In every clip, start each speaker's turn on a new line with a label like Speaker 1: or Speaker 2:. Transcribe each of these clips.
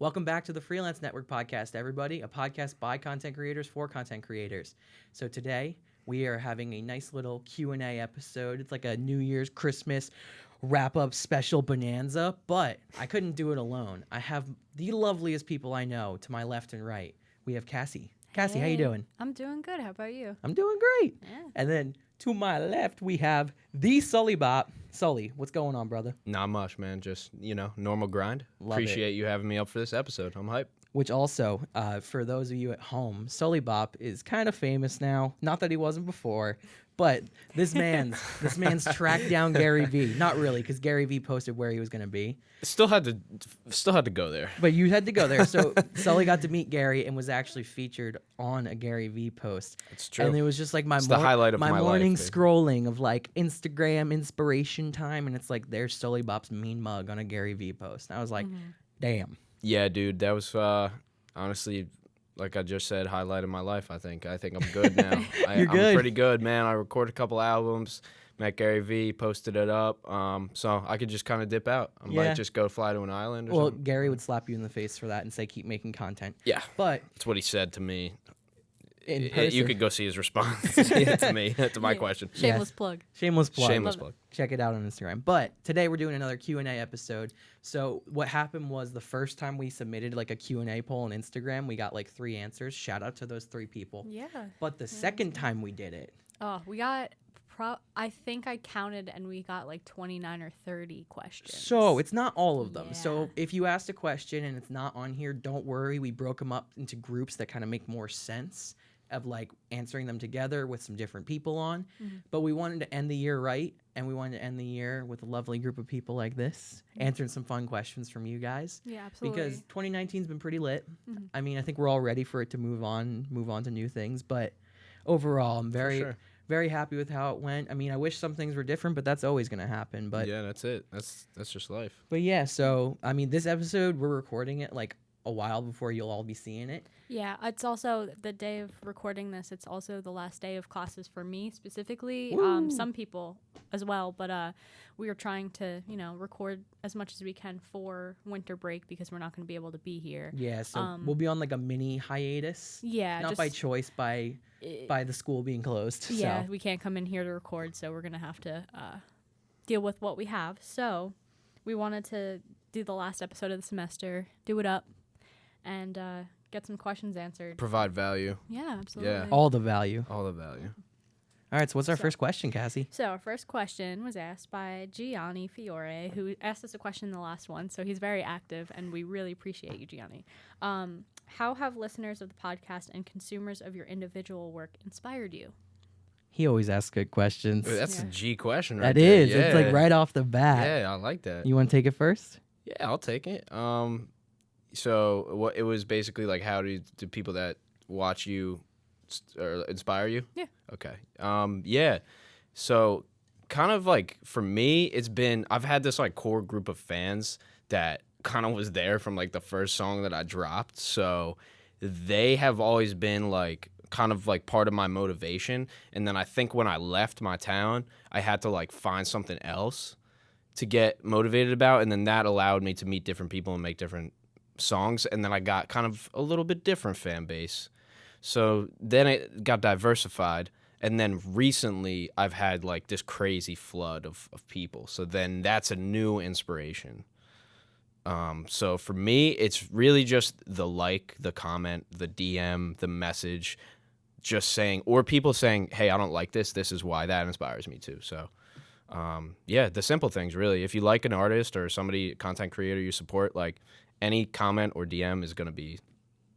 Speaker 1: Welcome back to the Freelance Network Podcast, everybody, a podcast by content creators for content creators. So today we are having a nice little Q&A episode. It's like a New Year's, Christmas wrap-up special bonanza, but I couldn't do it alone. I have the loveliest people I know to my left and right. We have Cassie. Cassie, how you doing?
Speaker 2: I'm doing good. How about you?
Speaker 1: I'm doing great.
Speaker 2: Yeah.
Speaker 1: And then to my left, we have the Sully Bop. Sully, what's going on, brother?
Speaker 3: Not much, man. Just, normal grind.
Speaker 1: Love
Speaker 3: Appreciate you having me up for this episode. I'm hyped.
Speaker 1: Which also, for those of you at home, Sully Bop is kind of famous now. Not that he wasn't before, but this man's tracked down Gary Vee. Not really, because Gary Vee posted where he was going to be.
Speaker 3: Still had to go there.
Speaker 1: But you had to go there. So Sully got to meet Gary and was actually featured on a Gary Vee post.
Speaker 3: It's true.
Speaker 1: And it was just like
Speaker 3: the highlight of my
Speaker 1: morning
Speaker 3: life,
Speaker 1: scrolling of like Instagram inspiration time, and it's like there's Sully Bop's mean mug on a Gary Vee post. And I was like, damn.
Speaker 3: Yeah, dude. That was honestly, like I just said, highlight of my life. I think I'm good now.
Speaker 1: You're good.
Speaker 3: I'm pretty good, man. I recorded a couple albums. Met Gary Vee, posted it up, so I could just kind of dip out. I might just go fly to an island or something.
Speaker 1: Gary would slap you in the face for that and say, keep making content.
Speaker 3: Yeah,
Speaker 1: but
Speaker 3: that's what he said to me.
Speaker 1: In
Speaker 3: You could go see his response to me, to my question.
Speaker 2: Shameless plug.
Speaker 1: Shameless plug.
Speaker 3: Shameless plug.
Speaker 1: Check it out on Instagram. But today we're doing another Q&A episode. So what happened was the first time we submitted like a Q&A poll on Instagram, we got like 3 answers. Shout out to those 3 people.
Speaker 2: Yeah.
Speaker 1: But the second time we did it,
Speaker 2: we got, I think I counted and we got like 29 or 30 questions.
Speaker 1: so it's not all of them.
Speaker 2: Yeah.
Speaker 1: So if you asked a question and it's not on here, don't worry. We broke them up into groups that kind of make more sense of like answering them together with some different people on. But we wanted to end the year right, and we wanted to end the year with a lovely group of people like this, answering some fun questions from you guys.
Speaker 2: Yeah, absolutely.
Speaker 1: Because 2019's been pretty lit. I mean, I think we're all ready for it to move on to new things. But overall, I'm very happy with how it went. I mean, I wish some things were different, but that's always going to happen. But
Speaker 3: yeah, that's it. That's just life.
Speaker 1: But yeah, so I mean, this episode we're recording it like a while before you'll all be seeing it.
Speaker 2: Yeah, it's also the day of recording this. It's also the last day of classes for me specifically. Some people as well, but we are trying to, record as much as we can for winter break because we're not going to be able to be here.
Speaker 1: Yeah, so we'll be on like a mini hiatus.
Speaker 2: Yeah,
Speaker 1: not by choice, by the school being closed.
Speaker 2: Yeah,
Speaker 1: so.
Speaker 2: we can't come in here to record, so we're going to have to deal with what we have. So we wanted to do the last episode of the semester, do it up, and get some questions answered.
Speaker 3: Provide value.
Speaker 2: Yeah, absolutely.
Speaker 3: Yeah.
Speaker 1: All the value.
Speaker 3: All the value.
Speaker 1: All right, so what's our first question, Cassie?
Speaker 2: So our first question was asked by Gianni Fiore, who asked us a question in the last one, so he's very active, and we really appreciate you, Gianni. How have listeners of the podcast and consumers of your individual work inspired you?
Speaker 1: He always asks good questions.
Speaker 3: Ooh, that's a G question, right?
Speaker 1: That
Speaker 3: there.
Speaker 1: is.
Speaker 3: Yeah.
Speaker 1: It's like right off the bat.
Speaker 3: Yeah, I like that.
Speaker 1: You want to take it first?
Speaker 3: Yeah, I'll take it. So it was basically like, how do people that watch you inspire you?
Speaker 2: Yeah.
Speaker 3: Okay. Yeah. So kind of like for me, I've had this like core group of fans that kind of was there from like the first song that I dropped. So they have always been like kind of like part of my motivation. And then I think when I left my town, I had to like find something else to get motivated about. And then that allowed me to meet different people and make different songs. And then I got kind of a little bit different fan base. So then it got diversified. And then recently I've had like this crazy flood of people. So then that's a new inspiration. So for me, it's really just the comment, the DM, the message, just saying, or people saying, hey, I don't like this. This is why. That inspires me too. So yeah, the simple things really. If you like an artist or somebody, content creator you support, like any comment or DM is going to be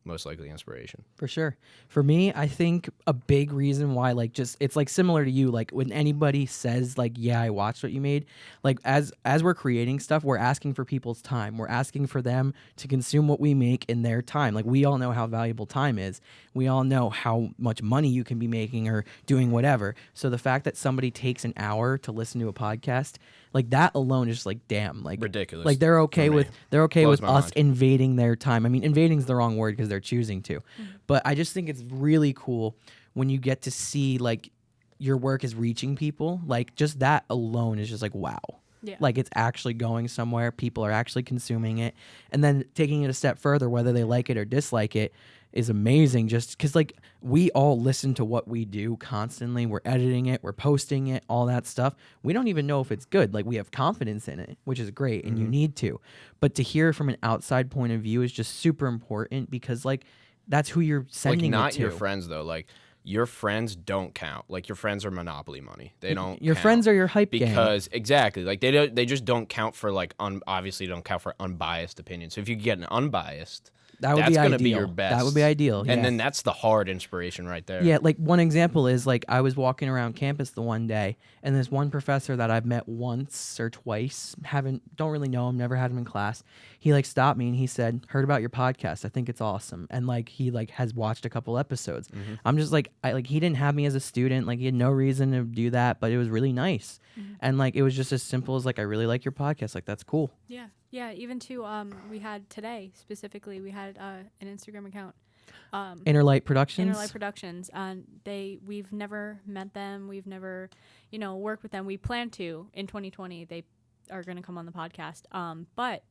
Speaker 3: most likely inspiration.
Speaker 1: For sure. For me, I think a big reason why, like, just it's like similar to you, like when anybody says like, yeah, I watched what you made, like as we're creating stuff, we're asking for people's time. We're asking for them to consume what we make in their time. Like we all know how valuable time is. We all know how much money you can be making or doing whatever. So the fact that somebody takes an hour to listen to a podcast, like that alone is just like, damn, like
Speaker 3: ridiculous.
Speaker 1: Like they're okay with
Speaker 3: Blows
Speaker 1: us
Speaker 3: my mind.
Speaker 1: invading their time. I mean, invading is the wrong word because they're choosing to, but I just think it's really cool when you get to see like your work is reaching people. Like just that alone is just like, wow.
Speaker 2: Yeah.
Speaker 1: Like it's actually going somewhere. People are actually consuming it. And then taking it a step further, whether they like it or dislike it, is amazing. Just because like we all listen to what we do constantly. We're editing it, we're posting it, all that stuff. We don't even know if it's good. Like we have confidence in it, which is great, and you need to. But to hear from an outside point of view is just super important because like that's who you're sending
Speaker 3: like,
Speaker 1: it to.
Speaker 3: Not your friends though. Like your friends don't count. Like your friends are monopoly money. They don't.
Speaker 1: Your
Speaker 3: count
Speaker 1: friends are your hype gang.
Speaker 3: because exactly like they just don't count for like obviously don't count for unbiased opinions. So if you get an unbiased.
Speaker 1: That would
Speaker 3: That's
Speaker 1: be
Speaker 3: gonna
Speaker 1: ideal.
Speaker 3: be your best.
Speaker 1: That would be ideal.
Speaker 3: And
Speaker 1: yeah.
Speaker 3: then that's the hard inspiration right there.
Speaker 1: Yeah, like one example is like I was walking around campus the one day, and this one professor that I've met once or twice, don't really know him, never had him in class. He like stopped me and he said, "Heard about your podcast. I think it's awesome." And like he like has watched a couple episodes. I'm just like he didn't have me as a student, like he had no reason to do that, but it was really nice. And like it was just as simple as like I really like your podcast. Like that's cool.
Speaker 2: Yeah. Yeah, even too, we had today specifically, we had an Instagram account.
Speaker 1: Interlight Productions.
Speaker 2: Interlight Productions, and we've never met them. We've never, worked with them. We plan to in 2020. They are going to come on the podcast. But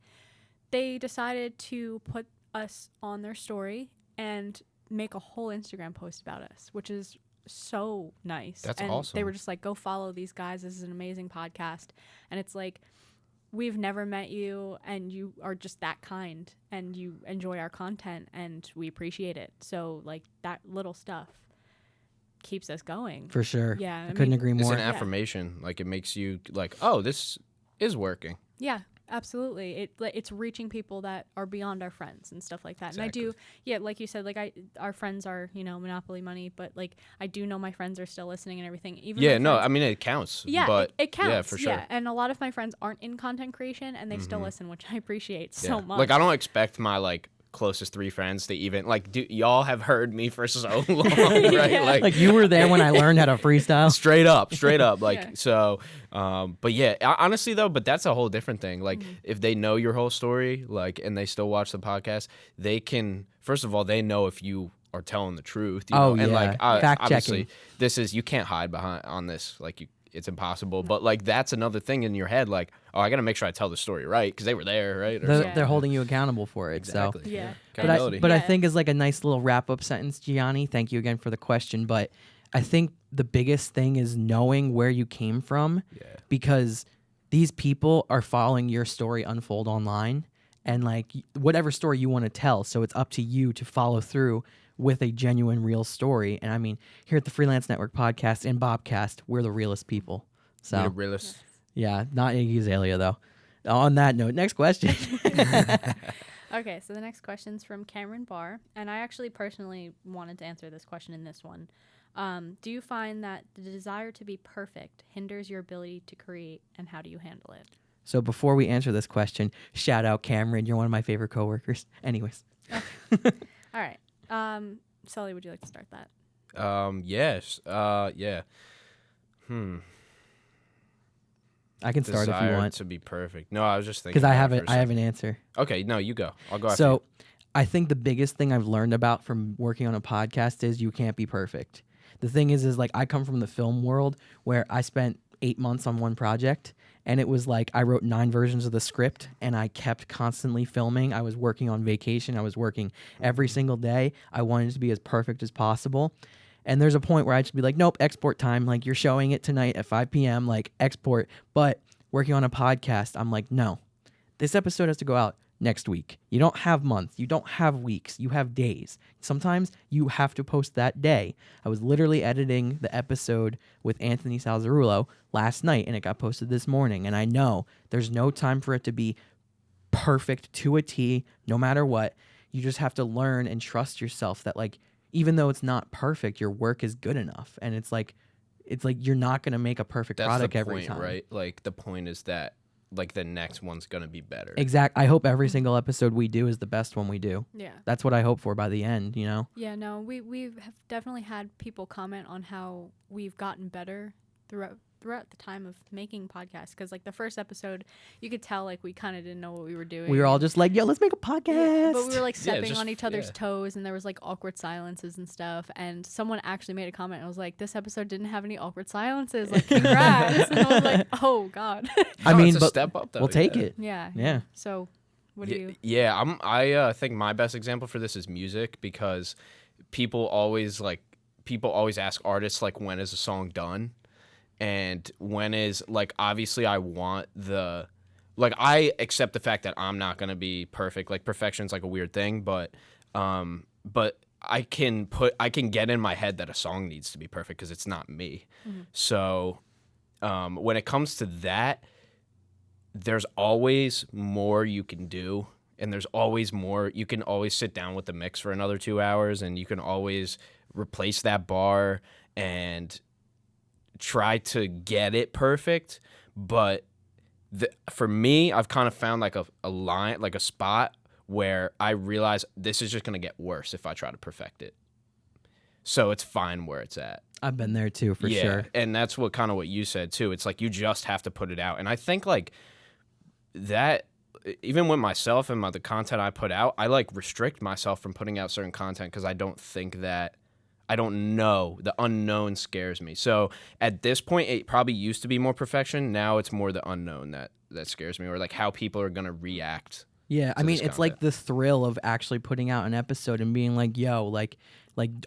Speaker 2: they decided to put us on their story and make a whole Instagram post about us, which is so nice.
Speaker 3: That's
Speaker 2: and
Speaker 3: awesome.
Speaker 2: They were just like, go follow these guys. This is an amazing podcast. And it's like, we've never met you and you are just that kind and you enjoy our content and we appreciate it. So like that little stuff keeps us going.
Speaker 1: For sure.
Speaker 2: Yeah.
Speaker 1: I couldn't agree
Speaker 3: It's
Speaker 1: more.
Speaker 3: an affirmation. Like it makes you like, oh, this is working.
Speaker 2: Yeah, absolutely. It's reaching people that are beyond our friends and stuff like that.
Speaker 3: Exactly.
Speaker 2: And I do, yeah, like you said, like our friends are, monopoly money, but like I do know my friends are still listening and everything. Even
Speaker 3: Yeah, no,
Speaker 2: friends,
Speaker 3: I mean it counts.
Speaker 2: yeah,
Speaker 3: but
Speaker 2: it counts.
Speaker 3: Yeah, for sure.
Speaker 2: Yeah, and a lot of my friends aren't in content creation and they still listen, which I appreciate
Speaker 3: Yeah.
Speaker 2: so much.
Speaker 3: Like I don't expect my like closest 3 friends to even like y'all have heard me for so long, right?
Speaker 2: Yeah.
Speaker 1: Like you were there when I learned how to freestyle.
Speaker 3: straight up like
Speaker 2: Yeah.
Speaker 3: so but yeah, honestly though, but that's a whole different thing. Like if they know your whole story, like, and they still watch the podcast, they can, first of all, they know if you are telling the truth, you know? And like
Speaker 1: Fact
Speaker 3: obviously
Speaker 1: checking.
Speaker 3: you can't hide behind on this, like it's impossible. But like that's another thing in your head, like, oh, I gotta make sure I tell the story right because they were there, right? Or
Speaker 1: They're,
Speaker 3: something.
Speaker 1: they're holding you accountable for it.
Speaker 3: Exactly.
Speaker 1: So.
Speaker 2: Yeah.
Speaker 3: Accountability.
Speaker 1: But I
Speaker 2: Yeah.
Speaker 1: think as like a nice little wrap up sentence, Gianni, thank you again for the question. But I think the biggest thing is knowing where you came from, because these people are following your story unfold online and like whatever story you want to tell. So it's up to you to follow through with a genuine, real story. And I mean, here at the Freelance Network Podcast and Bobcast, we're the realest people. So
Speaker 3: You're the realist.
Speaker 1: yeah, not Iggy Azalea though. On that note, next question.
Speaker 2: Okay, so the next question's from Cameron Barr, and I actually personally wanted to answer this question in this one. Do you find that the desire to be perfect hinders your ability to create, and how do you handle it?
Speaker 1: So before we answer this question, shout out Cameron. You're one of my favorite coworkers. Anyways.
Speaker 2: All right. Sully, would you like to start that?
Speaker 3: Yes. Yeah.
Speaker 1: I can start if you
Speaker 3: Desire
Speaker 1: want.
Speaker 3: to be perfect. No, I was just thinking.
Speaker 1: Because I
Speaker 3: about
Speaker 1: have
Speaker 3: it for
Speaker 1: I
Speaker 3: a
Speaker 1: have
Speaker 3: second.
Speaker 1: an answer.
Speaker 3: Okay, no, you go. I'll go after
Speaker 1: So
Speaker 3: you.
Speaker 1: I think the biggest thing I've learned about from working on a podcast is you can't be perfect. The thing is like I come from the film world where I spent 8 months on one project, and it was like I wrote 9 versions of the script and I kept constantly filming. I was working on vacation. I was working every single day. I wanted it to be as perfect as possible. And there's a point where I just be like, nope, export time. Like you're showing it tonight at 5 p.m. Like export. But working on a podcast, I'm like, no, this episode has to go out next week. You don't have months. You don't have weeks. You have days. Sometimes you have to post that day. I was literally editing the episode with Anthony Salzarulo last night, and it got posted this morning. And I know there's no time for it to be perfect to a T, no matter what. You just have to learn and trust yourself that, like, even though it's not perfect, your work is good enough. And it's like you're not going to make a perfect
Speaker 3: That's
Speaker 1: product
Speaker 3: the
Speaker 1: every
Speaker 3: point,
Speaker 1: time.
Speaker 3: right? Like the point is that like the next one's gonna be better.
Speaker 1: I hope every single episode we do is the best one we do.
Speaker 2: Yeah.
Speaker 1: That's what I hope for by the end, you know?
Speaker 2: Yeah, no, we have definitely had people comment on how we've gotten better throughout throughout the time of making podcasts, because like the first episode, you could tell like we kind of didn't know what we were doing.
Speaker 1: We were all just like, yo, let's make a podcast.
Speaker 2: Yeah, but we were like stepping
Speaker 3: just-
Speaker 2: on each other's toes, and there was like awkward silences and stuff. And someone actually made a comment and was like, "This episode didn't have any awkward silences. Like, congrats!" And I was like, "Oh God."
Speaker 1: I
Speaker 3: No,
Speaker 1: mean,
Speaker 3: it's a
Speaker 1: but
Speaker 3: step up, though.
Speaker 1: we'll take it.
Speaker 2: Yeah.
Speaker 1: Yeah.
Speaker 2: So, what do you?
Speaker 3: Yeah, I think my best example for this is music, because people always ask artists like, when is a song done, and when is like, obviously I want the, like, I accept the fact that I'm not gonna be perfect. Like, perfection's like a weird thing, but I can get in my head that a song needs to be perfect because it's not me.
Speaker 2: Mm-hmm.
Speaker 3: So when it comes to that, there's always more you can do, and there's always more. You can always sit down with the mix for another 2 hours, and you can always replace that bar and try to get it perfect. But for me, I've kind of found like a line, like a spot where I realize this is just going to get worse if I try to perfect it. So it's fine where it's at.
Speaker 1: I've been there too, for sure.
Speaker 3: And that's what you said too. It's like you just have to put it out. And I think like that, even with myself and the content I put out, I like restrict myself from putting out certain content because I don't know. The unknown scares me. So at this point, it probably used to be more perfection. Now it's more the unknown that scares me, or like how people are going to react.
Speaker 1: Yeah, I mean,
Speaker 3: this
Speaker 1: it's like
Speaker 3: content.
Speaker 1: the thrill of actually putting out an episode and being like, yo, like,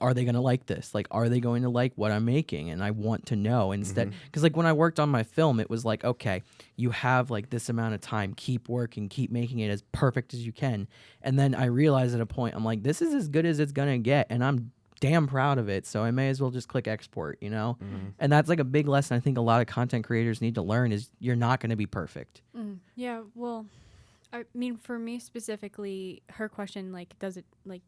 Speaker 1: are they going to like this? Like, are they going to like what I'm making? And I want to know instead. Because, like, when I worked on my film, it was like, okay, you have, like, this amount of time. Keep working. Keep making it as perfect as you can. And then I realized at a point, I'm like, this is as good as it's going to get. And I'm damn proud of it. So I may as well just click export, you know? And that's, like, a big lesson I think a lot of content creators need to learn is you're not going to be perfect.
Speaker 2: Yeah. Well, I mean, for me specifically, her question, like, does it, like,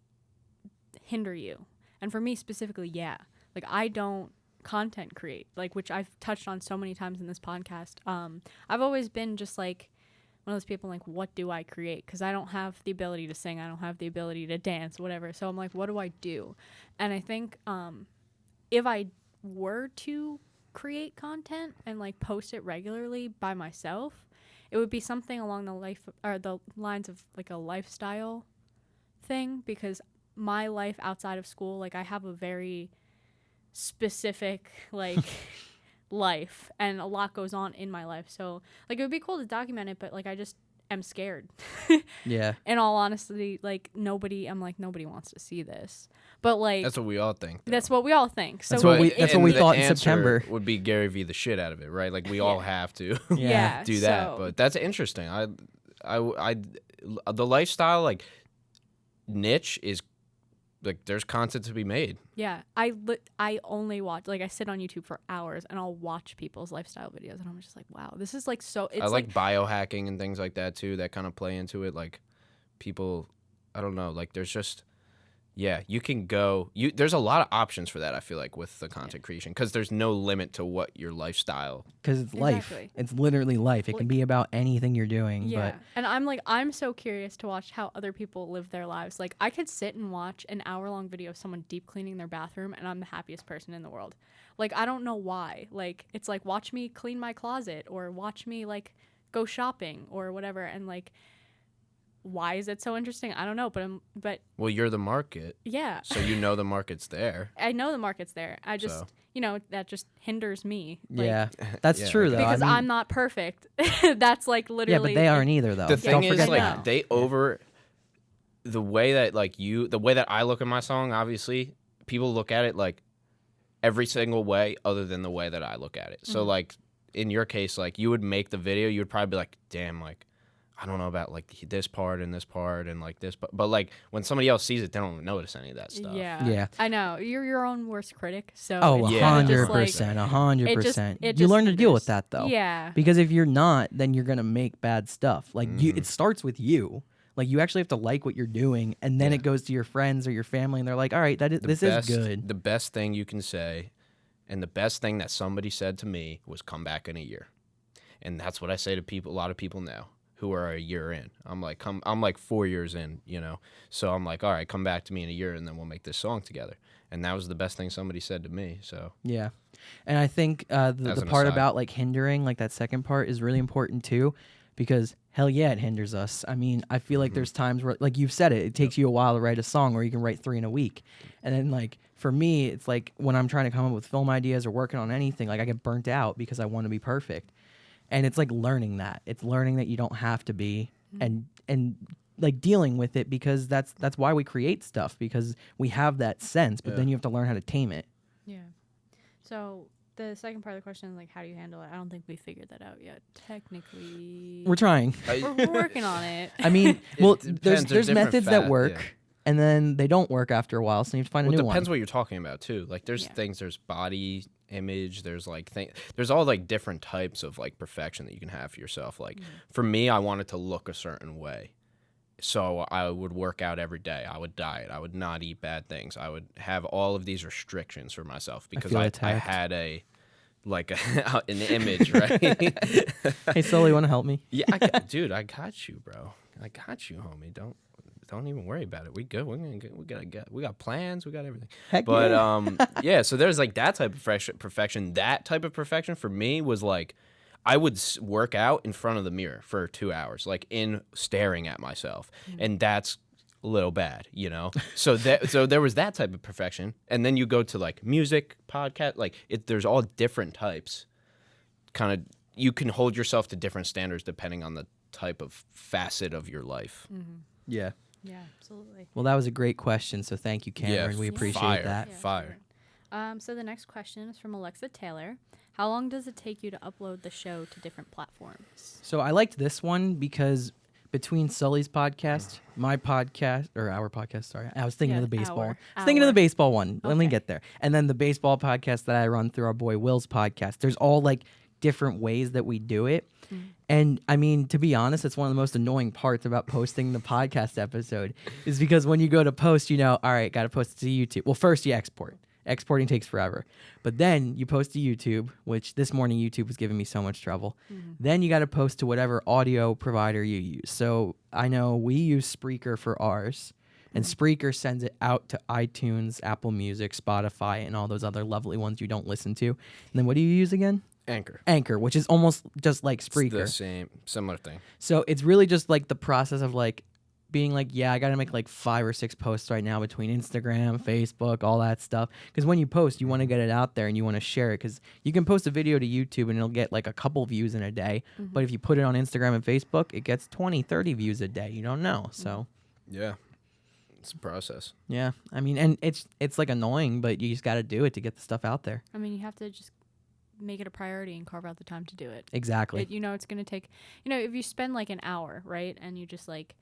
Speaker 2: hinder you? And for me specifically, yeah. Like, I don't content create, like, which I've touched on so many times in this podcast. I've always been just, like, one of those people, like, what do I create? Because I don't have the ability to sing. I don't have the ability to dance, whatever. So I'm like, what do I do? And I think if I were to create content and, like, post it regularly by myself, it would be something along the lines of like a lifestyle thing, because my life outside of school, like, I have a very specific like life, and a lot goes on in my life. So like it would be cool to document it, but like I just am scared.
Speaker 1: Yeah.
Speaker 2: In all honesty, like nobody wants to see this. But like
Speaker 3: That's what we all think. Though.
Speaker 2: that's what we all think. So
Speaker 1: That's what we
Speaker 3: And the
Speaker 1: thought in
Speaker 3: answer
Speaker 1: September.
Speaker 3: would be Gary Vee the shit out of it, right? Like we all have to
Speaker 2: yeah,
Speaker 3: do that.
Speaker 2: so-
Speaker 3: But that's interesting. I the lifestyle like niche is like there's content to be made.
Speaker 2: Yeah, I only watch, like, I sit on YouTube for hours and I'll watch people's lifestyle videos, and I'm just like, wow, this is like so. It's
Speaker 3: I like biohacking and things like that too. That kind of play into it. Like people, I don't know. Like there's just. Yeah, you can go. There's a lot of options for that. I feel like with the content creation, because there's no limit to what your lifestyle.
Speaker 1: Because it's life.
Speaker 2: Exactly.
Speaker 1: It's literally life. It can be about anything you're doing.
Speaker 2: Yeah,
Speaker 1: But
Speaker 2: and I'm so curious to watch how other people live their lives. Like I could sit and watch an hour-long video of someone deep cleaning their bathroom, and I'm the happiest person in the world. Like I don't know why. Like it's like watch me clean my closet, or watch me like go shopping or whatever, and like. Why is it so interesting? I don't know, but
Speaker 3: Well, you're the market,
Speaker 2: yeah.
Speaker 3: so you know the market's there.
Speaker 2: I know the market's there. I just, that just hinders me. Like,
Speaker 1: yeah, that's
Speaker 3: Yeah,
Speaker 1: true though.
Speaker 2: because
Speaker 1: I mean,
Speaker 2: I'm not perfect. That's like
Speaker 1: yeah,
Speaker 2: literally.
Speaker 1: but they aren't either though.
Speaker 3: The
Speaker 1: Don't
Speaker 3: thing is,
Speaker 1: forget
Speaker 3: like,
Speaker 1: that.
Speaker 3: they over the way that the way that I look at my song. Obviously, people look at it like every single way other than the way that I look at it. So, like in your case, like you would make the video, you would probably be like, "Damn, like." I don't know about like this part and like this, but like when somebody else sees it, they don't notice any of that stuff.
Speaker 1: Yeah.
Speaker 2: I know. You're your own worst critic. So
Speaker 1: Oh,
Speaker 2: it's
Speaker 3: Yeah.
Speaker 2: kinda just, like,
Speaker 1: 100%, 100%.
Speaker 2: it
Speaker 1: You
Speaker 2: just
Speaker 1: learn to deal with
Speaker 2: hinders.
Speaker 1: that though.
Speaker 2: Yeah.
Speaker 1: Because if you're not, then you're gonna make bad stuff. Like it starts with you. Like you actually have to like what you're doing, and then it goes to your friends or your family, and they're like, "All right, this is good."
Speaker 3: The best thing you can say, and the best thing that somebody said to me was, "Come back in a year," and that's what I say to people. A lot of people now. who are a year in. I'm like 4 years in, you know. So I'm like, all right, come back to me in a year and then we'll make this song together. And that was the best thing somebody said to me. So
Speaker 1: Yeah. And I think the part about like hindering, like that second part is really important too, because hell yeah, it hinders us. I mean, I feel like there's times where, like you've said it takes you a while to write a song, or you can write 3 in a week. And then like for me, it's like when I'm trying to come up with film ideas or working on anything, like I get burnt out because I want to be perfect. And it's like learning that. It's learning that you don't have to be, and like dealing with it, because that's why we create stuff, because we have that sense, but then you have to learn how to tame it.
Speaker 2: Yeah. So the second part of the question is like, how do you handle it? I don't think we figured that out yet. Technically,
Speaker 1: We're trying.
Speaker 2: we're working on it.
Speaker 1: I mean, well,
Speaker 3: depends.
Speaker 1: there's
Speaker 3: different
Speaker 1: methods that
Speaker 3: fat,
Speaker 1: work,
Speaker 3: yeah.
Speaker 1: and then they don't work after a while, so you have to find a new
Speaker 3: It
Speaker 1: one.
Speaker 3: depends what you're talking about too. Like there's things, there's body image, there's like there's all like different types of like perfection that you can have for yourself. Like for me, I wanted to look a certain way. So I would work out every day. I would diet. I would not eat bad things. I would have all of these restrictions for myself because I had an image, right?
Speaker 1: Hey, Sully, want to help me?
Speaker 3: Yeah, dude, I got you, bro. I got you, homie. Don't even worry about it. We good. We got plans. We got everything.
Speaker 1: Heck
Speaker 3: but
Speaker 1: yeah.
Speaker 3: yeah. So there's like that type of perfection. That type of perfection for me was like, I would work out in front of the mirror for 2 hours, like in staring at myself, and that's a little bad, you know. So there was that type of perfection, and then you go to like music, podcast, like there's all different types. Kind of, you can hold yourself to different standards depending on the type of facet of your life.
Speaker 1: Yeah.
Speaker 2: Yeah, absolutely.
Speaker 1: Well, that was a great question, so thank you, Cameron.
Speaker 3: Yeah,
Speaker 1: we appreciate
Speaker 3: fire.
Speaker 1: that.
Speaker 2: Yeah,
Speaker 3: Fire.
Speaker 2: So the next question is from Alexa Taylor. How long does it take you to upload the show to different platforms?
Speaker 1: So I liked this one because between Sully's podcast, my podcast, or our podcast, sorry, I was thinking of the baseball one. I was thinking of the baseball one. Let me get there. And then the baseball podcast that I run through our boy Will's podcast. There's all like different ways that we do it. And I mean, to be honest, it's one of the most annoying parts about posting the podcast episode is because when you go to post, you know, all right, got to post it to YouTube. Well, first you export. Exporting takes forever. But then you post to YouTube, which this morning YouTube was giving me so much trouble. Then you got to post to whatever audio provider you use. So I know we use Spreaker for ours, and Spreaker sends it out to iTunes, Apple Music, Spotify, and all those other lovely ones you don't listen to. And then what do you use again? Anchor, which is almost just like Spreaker.
Speaker 3: It's the similar thing.
Speaker 1: So it's really just like the process of like being like, yeah, I got to make like 5 or 6 posts right now between Instagram, Facebook, all that stuff. Because when you post, you want to get it out there and you want to share it. Because you can post a video to YouTube and it'll get like a couple views in a day. But if you put it on Instagram and Facebook, it gets 20, 30 views a day. You don't know. So
Speaker 3: Yeah. It's a process.
Speaker 1: yeah, I mean, and it's like annoying, but you just got to do it to get the stuff out there.
Speaker 2: I mean, you have to just make it a priority and carve out the time to do it.
Speaker 1: Exactly.
Speaker 2: It's going to take, if you spend like an hour, right, and you just like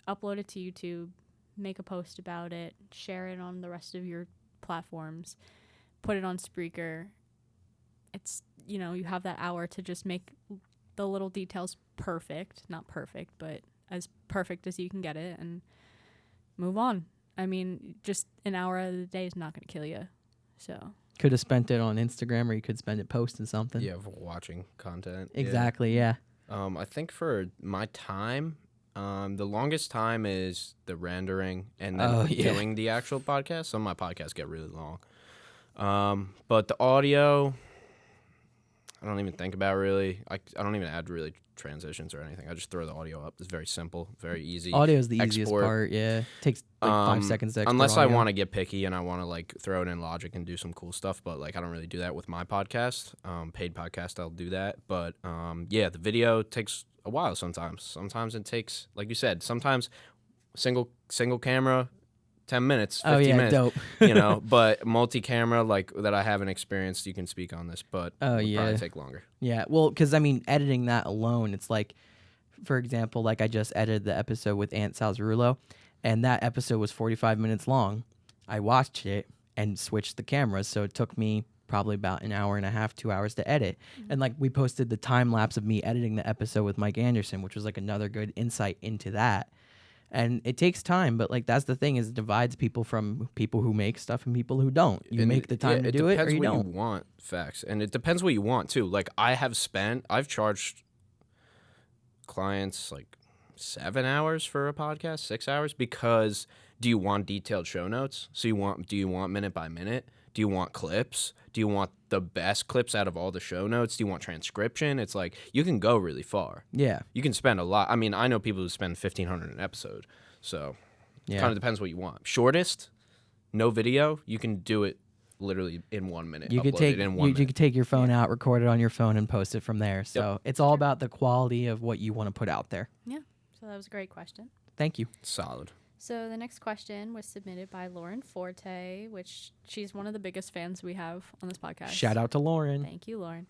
Speaker 2: upload it to YouTube, make a post about it, share it on the rest of your platforms, put it on Spreaker. It's, you have that hour to just make the little details perfect. Not perfect, but as perfect as you can get it and move on. I mean, just an hour out of the day is not going to kill you. So
Speaker 1: could have spent it on Instagram, or you could spend it posting something.
Speaker 3: Yeah, for watching content.
Speaker 1: Exactly, yeah.
Speaker 3: I think for my time, the longest time is the rendering and then doing the actual podcast. Some of my podcasts get really long. But the audio, I don't even think about really. I don't even add really transitions or anything. I just throw the audio up. It's very simple, very easy.
Speaker 1: Audio is the easiest part, yeah. Takes like 5 seconds to export
Speaker 3: unless I
Speaker 1: audio.
Speaker 3: want to get picky and I want to like throw it in Logic and do some cool stuff, but like I don't really do that with my podcast. Paid podcast, I'll do that. But yeah, the video takes a while sometimes. Sometimes it takes, like you said, sometimes single camera, 10 minutes, 15 minutes.
Speaker 1: Dope.
Speaker 3: But multi-camera, like that I haven't experienced, you can speak on this, but it would probably take longer.
Speaker 1: Yeah, well, because I mean, editing that alone, it's like, for example, like I just edited the episode with Aunt Salzarullo, and that episode was 45 minutes long. I watched it and switched the cameras, so it took me probably about an hour and a half, 2 hours to edit. And like we posted the time lapse of me editing the episode with Mike Anderson, which was like another good insight into that. And it takes time, but like that's the thing, is it divides people from people who make stuff and people who don't. You make the time to do it, or you don't.
Speaker 3: It depends what you want, facts. And it depends what you want too. Like I've charged clients like 7 hours for a podcast, 6 hours, because do you want detailed show notes? Do you want minute by minute? Do you want clips? Do you want the best clips out of all the show notes? Do you want transcription? It's like you can go really far.
Speaker 1: Yeah.
Speaker 3: You can spend a lot. I mean, I know people who spend $1,500 an episode. So it kind of depends what you want. Shortest, no video, you can do it literally in 1 minute.
Speaker 1: You could take your phone out, record it on your phone, and post it from there. So it's all about the quality of what you want to put out there.
Speaker 2: Yeah. So that was a great question.
Speaker 1: Thank you.
Speaker 3: Solid.
Speaker 2: So the next question was submitted by Lauren Forte, which she's one of the biggest fans we have on this podcast.
Speaker 1: Shout out to Lauren.
Speaker 2: Thank you, Lauren.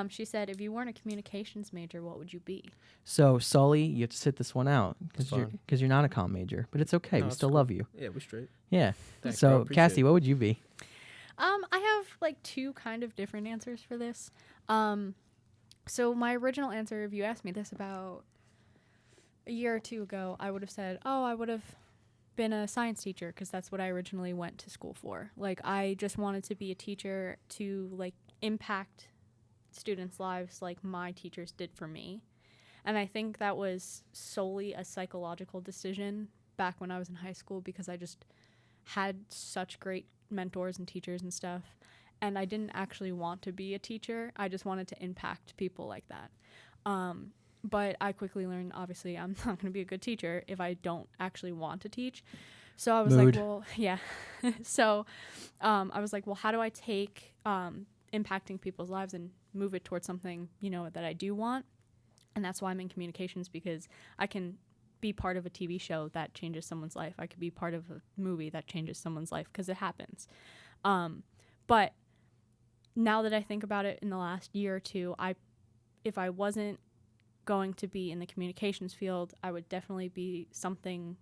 Speaker 2: She said, if you weren't a communications major, what would you be?
Speaker 1: So, Sully, you have to sit this one out because you're not a comm major, but it's okay.
Speaker 3: No,
Speaker 1: we still love you.
Speaker 3: Yeah, we straight.
Speaker 1: Yeah.
Speaker 3: Thanks,
Speaker 1: So,
Speaker 3: bro. Appreciate
Speaker 1: Cassie,
Speaker 3: it.
Speaker 1: what would you be?
Speaker 2: I have like two kind of different answers for this. So my original answer, if you asked me this about a year or two ago, I would have said, I would have been a science teacher because that's what I originally went to school for. Like, I just wanted to be a teacher to like impact students' lives like my teachers did for me. And I think that was solely a psychological decision back when I was in high school because I just had such great mentors and teachers and stuff. And I didn't actually want to be a teacher. I just wanted to impact people like that. But I quickly learned, obviously, I'm not going to be a good teacher if I don't actually want to teach. So I was like, well, yeah. So I was like, well, how do I take impacting people's lives and move it towards something, that I do want? And that's why I'm in communications, because I can be part of a TV show that changes someone's life. I could be part of a movie that changes someone's life, because it happens. But now that I think about it in the last year or two, if I wasn't going to be in the communications field, I would definitely be something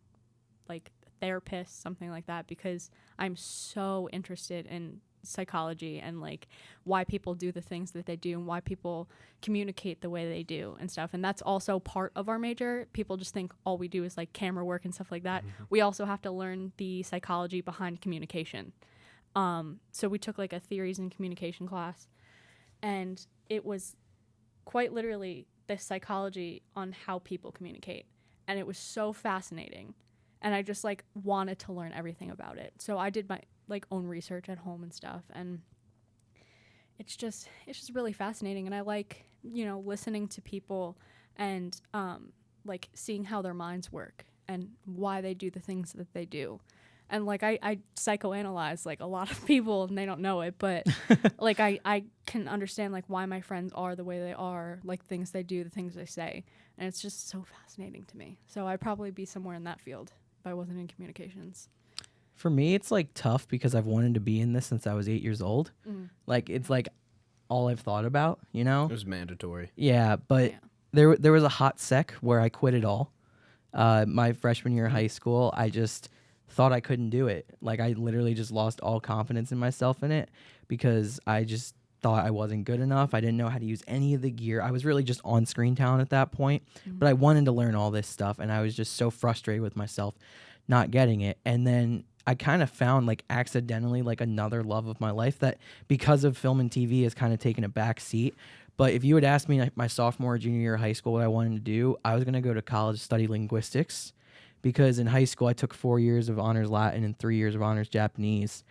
Speaker 2: like a therapist, something like that, because I'm so interested in psychology and like why people do the things that they do and why people communicate the way they do and stuff. And that's also part of our major. People just think all we do is like camera work and stuff like that. Mm-hmm. We also have to learn the psychology behind communication. So we took like a theories in communication class, and it was quite literally the psychology on how people communicate. And it was so fascinating. And I just like wanted to learn everything about it. So I did my like own research at home and stuff. And it's just really fascinating. And I like, listening to people and like seeing how their minds work and why they do the things that they do. And like I psychoanalyze like a lot of people, and they don't know it, but like I can understand like why my friends are the way they are, like things they do, the things they say. And it's just so fascinating to me. So I'd probably be somewhere in that field if I wasn't in communications.
Speaker 1: For me, it's like tough because I've wanted to be in this since I was 8 years old. Like it's like all I've thought about, It
Speaker 3: was mandatory.
Speaker 1: Yeah, but there was a hot sec where I quit it all. My freshman year of high school, I just thought I couldn't do it. Like I literally just lost all confidence in myself in it because I just thought I wasn't good enough. I didn't know how to use any of the gear. I was really just on screen talent at that point, but I wanted to learn all this stuff, and I was just so frustrated with myself not getting it. And then I kind of found like accidentally like another love of my life that because of film and TV has kind of taken a back seat. But if you had asked me like my sophomore or junior year of high school what I wanted to do, I was going to go to college to study linguistics, because in high school I took 4 years of honors Latin and 3 years of honors Japanese.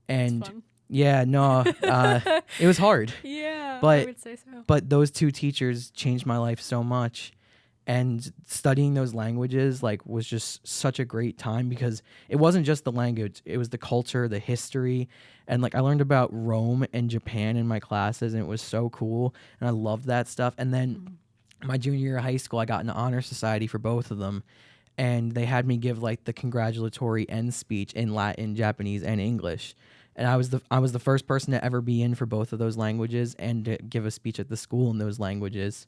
Speaker 1: And
Speaker 2: That's fun.
Speaker 1: Yeah, no, it was hard.
Speaker 2: Yeah,
Speaker 1: but,
Speaker 2: I would say so.
Speaker 1: But those two teachers changed my life so much. And studying those languages like was just such a great time, because it wasn't just the language, it was the culture, the history, and like I learned about Rome and Japan in my classes, and it was so cool, and I loved that stuff. And then my junior year of high school, I got an honor society for both of them, and they had me give like the congratulatory end speech in Latin, Japanese, and English. And I was the first person to ever be in for both of those languages and to give a speech at the school in those languages.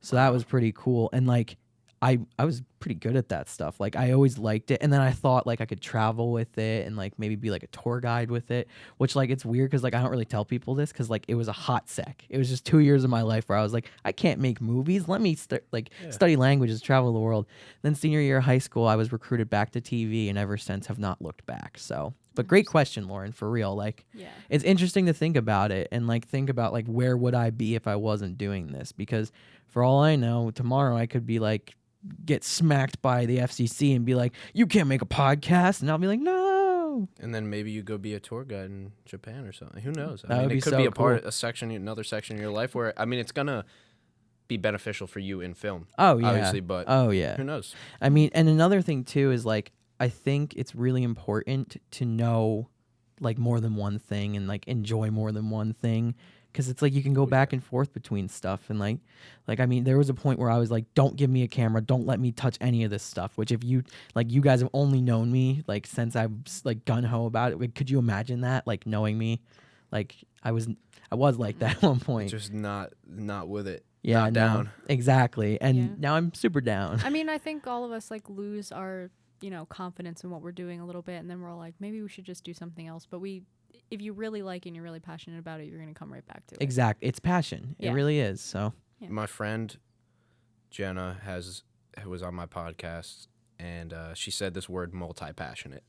Speaker 1: So that was pretty cool. And like I was pretty good at that stuff. Like I always liked it. And then I thought like I could travel with it and like maybe be like a tour guide with it, which like it's weird because like I don't really tell people this because like it was a hot sec. It was just 2 years of my life where I was like, I can't make movies. Let me study languages, travel the world. Then senior year of high school, I was recruited back to TV, and ever since have not looked back. So But great question, Lauren, for real. Like,
Speaker 2: Yeah.
Speaker 1: it's interesting to think about it and like think about like where would I be if I wasn't doing this? Because for all I know, tomorrow I could be like get smacked by the FCC and be like, you can't make a podcast, and I'll be like, no.
Speaker 3: And then maybe you go be a tour guide in Japan or something. Who knows?
Speaker 1: That would be
Speaker 3: it could
Speaker 1: so
Speaker 3: be a part,
Speaker 1: cool.
Speaker 3: a section, another section in your life where it's gonna be beneficial for you in film.
Speaker 1: Oh yeah,
Speaker 3: obviously, but
Speaker 1: oh yeah.
Speaker 3: who knows?
Speaker 1: I mean, and another thing too is like I think it's really important to know like more than one thing and like enjoy more than one thing, because it's like you can go back and forth between stuff. And like I mean, there was a point where I was like, don't give me a camera, don't let me touch any of this stuff, which if you like, you guys have only known me like since I was like gung-ho about it. Like, could you imagine that, like knowing me? Like I was like that at one point.
Speaker 3: Just not with it.
Speaker 1: Yeah,
Speaker 3: not
Speaker 1: no,
Speaker 3: down.
Speaker 1: exactly. And
Speaker 2: Yeah.
Speaker 1: now I'm super down.
Speaker 2: I mean, I think all of us like lose our, confidence in what we're doing a little bit, and then we're all like, maybe we should just do something else. But if you really like it and you're really passionate about it, you're gonna come right back to it.
Speaker 1: Exactly. It's passion. It
Speaker 2: Yeah.
Speaker 1: really is. So
Speaker 2: Yeah.
Speaker 3: My friend Jenna was on my podcast, and she said this word multi-passionate.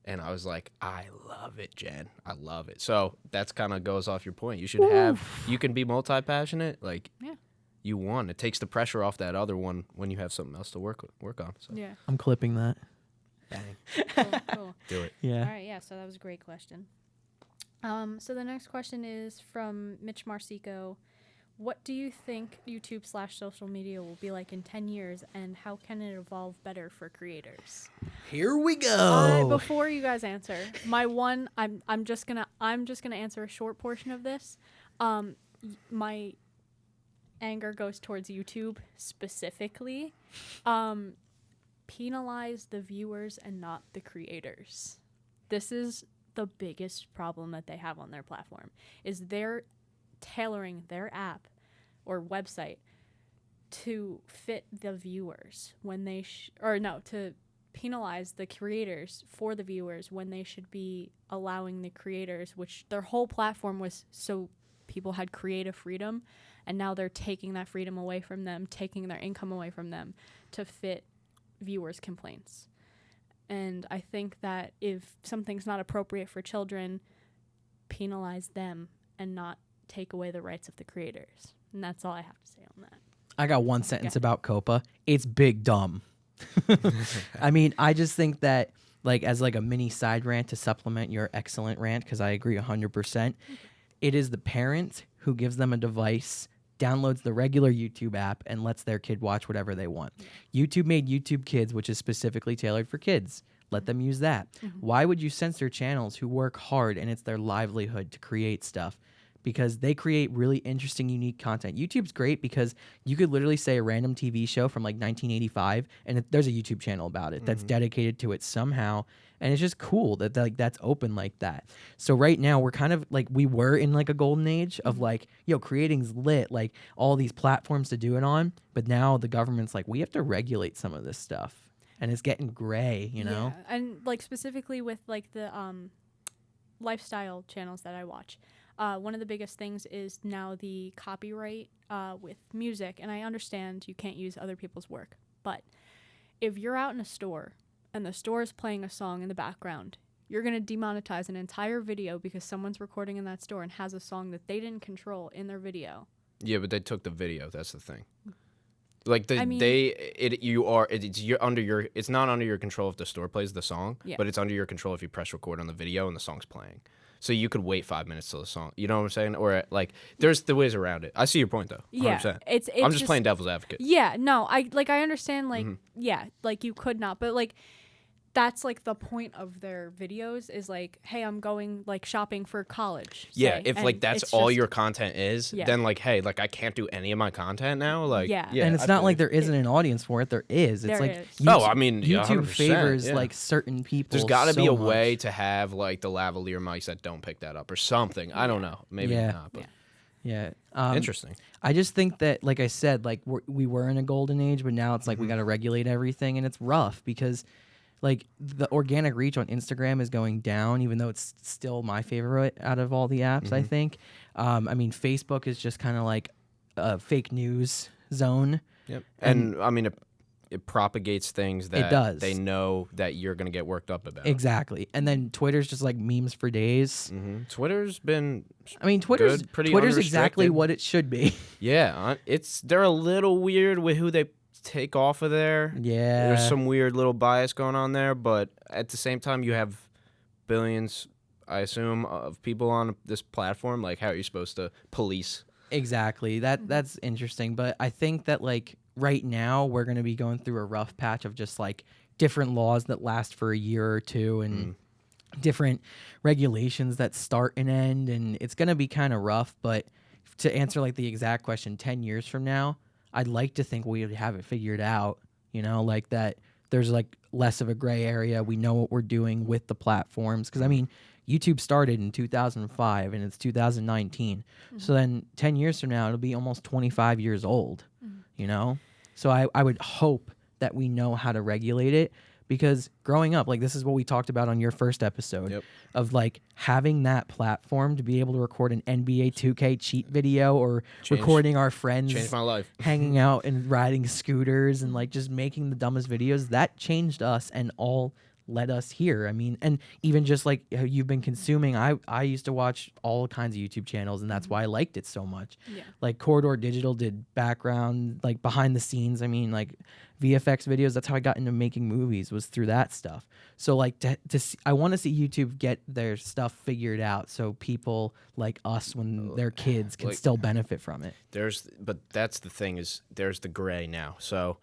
Speaker 3: And I was like, I love it, Jen. I love it. So that's kind of goes off your point. You should you can be multi-passionate. Like,
Speaker 2: Yeah.
Speaker 3: you won. It takes the pressure off that other one when you have something else to work on. So
Speaker 2: Yeah.
Speaker 1: I'm clipping that.
Speaker 3: bang,
Speaker 2: Cool.
Speaker 3: do it.
Speaker 1: Yeah.
Speaker 2: All right, yeah, so that was a great question. So the next question is from Mitch Marcico. What do you think YouTube/social media will be like in 10 years, and how can it evolve better for creators?
Speaker 1: Here we go.
Speaker 2: Before you guys answer, I'm just gonna answer a short portion of this. My anger goes towards YouTube specifically. Penalize the viewers and not the creators. This is the biggest problem that they have on their platform, is they're tailoring their app or website to fit the viewers when they to penalize the creators for the viewers when they should be allowing the creators, which their whole platform was so people had creative freedom, and now they're taking that freedom away from them, taking their income away from them to fit viewers' complaints. And I think that if something's not appropriate for children, penalize them and not take away the rights of the creators. And that's all I have to say on that.
Speaker 1: I got one sentence about Copa. It's big dumb. I mean, I just think that like as like a mini side rant to supplement your excellent rant, because I agree 100%, it is the parent who gives them a device, downloads the regular YouTube app, and lets their kid watch whatever they want. YouTube made YouTube Kids, which is specifically tailored for kids. Let them use that. Why would you censor channels who work hard and it's their livelihood to create stuff? Because they create really interesting, unique content. YouTube's great because you could literally say a random TV show from like 1985, and there's a YouTube channel about it that's dedicated to it somehow. And it's just cool that like that's open like that. So right now we're kind of like, we were in like a golden age of like, creating's lit, like all these platforms to do it on. But now the government's like, we have to regulate some of this stuff. And it's getting gray, you know?
Speaker 2: Yeah. And like specifically with like the lifestyle channels that I watch, one of the biggest things is now the copyright with music. And I understand you can't use other people's work. But if you're out in a store and the store is playing a song in the background, you're going to demonetize an entire video because someone's recording in that store and has a song that they didn't control in their video.
Speaker 3: Yeah, but they took the video. That's the thing. Like it's not under your control if the store plays the song, but it's under your control if you press record on the video and the song's playing. So you could wait 5 minutes till the song. You know what I'm saying? Or like, there's the ways around it. I see your point though. 100%.
Speaker 2: Yeah, it's
Speaker 3: I'm just playing devil's advocate.
Speaker 2: Yeah, no, I understand. Like, yeah, like you could not, but like that's like the point of their videos is like, hey, I'm going like shopping for college.
Speaker 3: Yeah,
Speaker 2: say,
Speaker 3: if like that's all your content is, then like, hey, like I can't do any of my content now. Like,
Speaker 2: Yeah.
Speaker 1: And it's not like there isn't an audience for it. There is. It's
Speaker 2: There
Speaker 1: like
Speaker 2: is.
Speaker 3: I mean, yeah,
Speaker 1: YouTube
Speaker 3: 100%,
Speaker 1: favors
Speaker 3: yeah.
Speaker 1: like certain people.
Speaker 3: There's got to be
Speaker 1: so
Speaker 3: a way
Speaker 1: much.
Speaker 3: to have like the lavalier mics that don't pick that up or something. I don't know. Maybe not. But
Speaker 1: Yeah.
Speaker 3: interesting.
Speaker 1: I just think that, like I said, like we were in a golden age, but now it's like we got to regulate everything, and it's rough because, like, the organic reach on Instagram is going down, even though it's still my favorite out of all the apps. I think. I mean, Facebook is just kind of like a fake news zone.
Speaker 3: Yep. And I mean, it propagates things that
Speaker 1: does.
Speaker 3: they know that you're gonna get worked up about.
Speaker 1: Exactly. And then Twitter's just like memes for days.
Speaker 3: Twitter's been,
Speaker 1: I mean, Twitter's
Speaker 3: pretty
Speaker 1: exactly
Speaker 3: unrestricted.
Speaker 1: what it should be.
Speaker 3: Yeah, they're a little weird with who they take off of there.
Speaker 1: Yeah.
Speaker 3: There's some weird little bias going on there, but at the same time, you have billions, I assume, of people on this platform. Like, how are you supposed to police?
Speaker 1: Exactly. That's interesting. But I think that like right now we're going to be going through a rough patch of just like different laws that last for a year or two and different regulations that start and end. And it's going to be kind of rough. But to answer like the exact question, 10 years from now, I'd like to think we would have it figured out, you know, like that there's like less of a gray area. We know what we're doing with the platforms. Because I mean, YouTube started in 2005 and it's 2019. So then 10 years from now, it'll be almost 25 years old, you know? So I would hope that we know how to regulate it, because growing up, like this is what we talked about on your first episode of like having that platform to be able to record an NBA 2K cheat video or recording our friends
Speaker 3: Changed my life.
Speaker 1: hanging out and riding scooters and like just making the dumbest videos. That changed us and all led us here. I mean, and even just like you've been consuming, I used to watch all kinds of YouTube channels, and that's why I liked it so much.
Speaker 2: Yeah.
Speaker 1: Like Corridor Digital did background, like behind the scenes. I mean, like VFX videos. That's how I got into making movies, was through that stuff. So like to see, I want to see YouTube get their stuff figured out so people like us when they're kids can
Speaker 3: like,
Speaker 1: still benefit from it.
Speaker 3: But that's the thing, is there's the gray now. So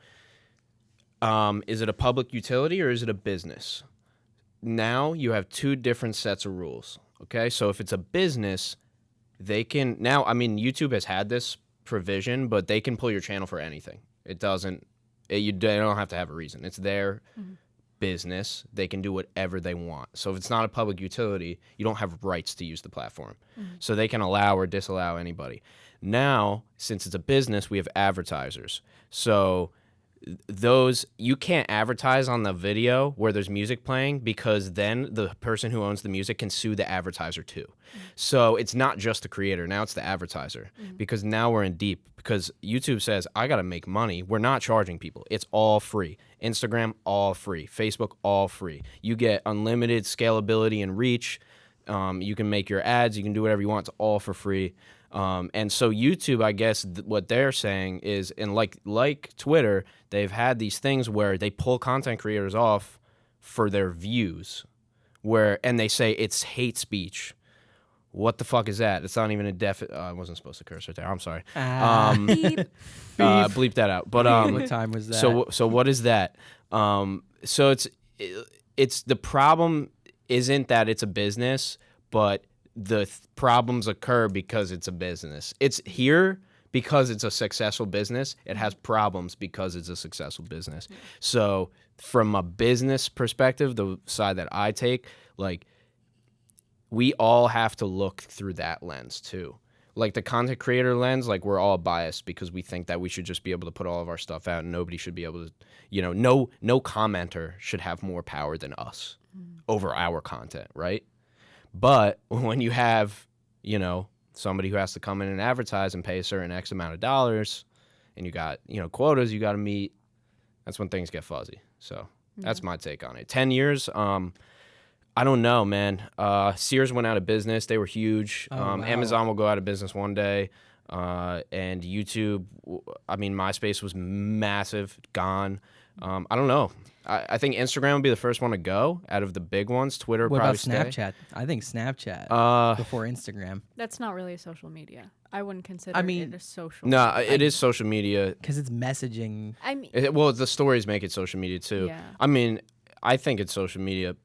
Speaker 3: is it a public utility or is it a business? Now you have two different sets of rules. Okay, so if it's a business, they can now. I mean, YouTube has had this provision, but they can pull your channel for anything. It doesn't. They don't have to have a reason. It's their business. They can do whatever they want. So if it's not a public utility, you don't have rights to use the platform. So they can allow or disallow anybody. Now, since it's a business, we have advertisers. So those, you can't advertise on the video where there's music playing, because then the person who owns the music can sue the advertiser too. So it's not just the creator, now it's the advertiser, because now we're in deep, because YouTube says, I got to make money. We're not charging people. It's all free. Instagram, all free. Facebook, all free. You get unlimited scalability and reach. You can make your ads. You can do whatever you want. It's all for free. And so YouTube, I guess what they're saying is, and like Twitter, they've had these things where they pull content creators off for their views, and they say it's hate speech. What the fuck is that? It's not even a I wasn't supposed to curse right there. I'm sorry. Bleep that out. But
Speaker 1: What time was that?
Speaker 3: So what is that? So it's the problem isn't that it's a business, but the problems occur because it's a business. It's here because it's a successful business. It has problems because it's a successful business. So from a business perspective, the side that I take, like, we all have to look through that lens too. Like the content creator lens, like we're all biased because we think that we should just be able to put all of our stuff out and nobody should be able to, no commenter should have more power than us over our content, right? But when you have, somebody who has to come in and advertise and pay a certain X amount of dollars, and you got, quotas you got to meet, that's when things get fuzzy. So that's my take on it. 10 years, I don't know, man. Sears went out of business. They were huge.
Speaker 1: Wow.
Speaker 3: Amazon will go out of business one day. And YouTube, MySpace was massive, gone. I don't know. I think Instagram will be the first one to go out of the big ones. Twitter
Speaker 1: What
Speaker 3: probably
Speaker 1: about Snapchat? I think Snapchat before Instagram.
Speaker 2: That's not really a social media. I wouldn't consider it a social.
Speaker 3: No, it is social media.
Speaker 1: Because it's messaging.
Speaker 2: I mean,
Speaker 3: The stories make it social media too.
Speaker 2: Yeah.
Speaker 3: I think it's social media,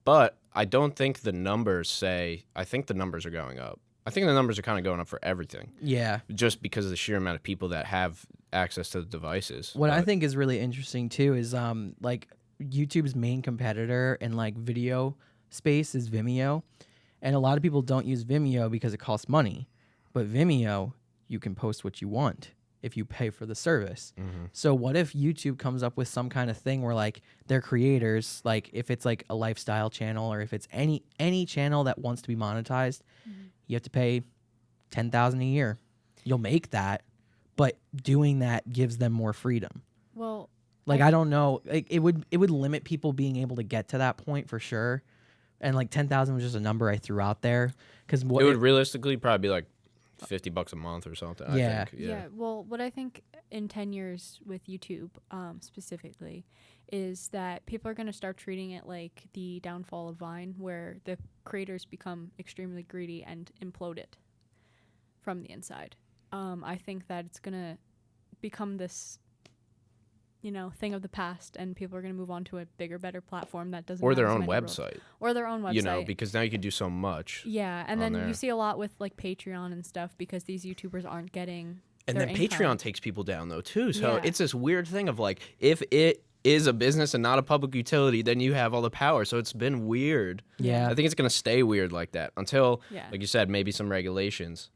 Speaker 3: but I don't think the numbers say. I think the numbers are going up. I think the numbers are kind of going up for everything.
Speaker 1: Yeah.
Speaker 3: Just because of the sheer amount of people that have access to the devices.
Speaker 1: What I think is really interesting too is like YouTube's main competitor in like video space is Vimeo. And a lot of people don't use Vimeo because it costs money. But Vimeo, you can post what you want if you pay for the service. So what if YouTube comes up with some kind of thing where like their creators, like if it's like a lifestyle channel or if it's any channel that wants to be monetized, you have to pay $10,000 a year. You'll make that, but doing that gives them more freedom.
Speaker 2: well,
Speaker 1: Like, I don't know. Like, it would limit people being able to get to that point for sure. And like 10,000 was just a number I threw out there because
Speaker 3: It would realistically probably be like $50 a month or something.
Speaker 1: Yeah.
Speaker 3: I think.
Speaker 2: Yeah. Well, what I think in 10 years with YouTube specifically is that people are going to start treating it like the downfall of Vine, where the creators become extremely greedy and implode it from the inside. I think that it's going to become this, thing of the past, and people are going to move on to a bigger, better platform that doesn't
Speaker 3: Or
Speaker 2: have
Speaker 3: their
Speaker 2: as
Speaker 3: own
Speaker 2: many rules.
Speaker 3: website.
Speaker 2: Or their own website.
Speaker 3: Because now you can do so much.
Speaker 2: Yeah, and
Speaker 3: on
Speaker 2: then
Speaker 3: there.
Speaker 2: you see a lot with like Patreon and stuff because these YouTubers aren't getting
Speaker 3: And
Speaker 2: their
Speaker 3: then
Speaker 2: income.
Speaker 3: Patreon takes people down though too. So
Speaker 2: Yeah.
Speaker 3: it's this weird thing of like, if it is a business and not a public utility, then you have all the power. So it's been weird.
Speaker 1: Yeah.
Speaker 3: I think it's gonna stay weird like that until,
Speaker 2: Yeah.
Speaker 3: like you said, maybe some regulations.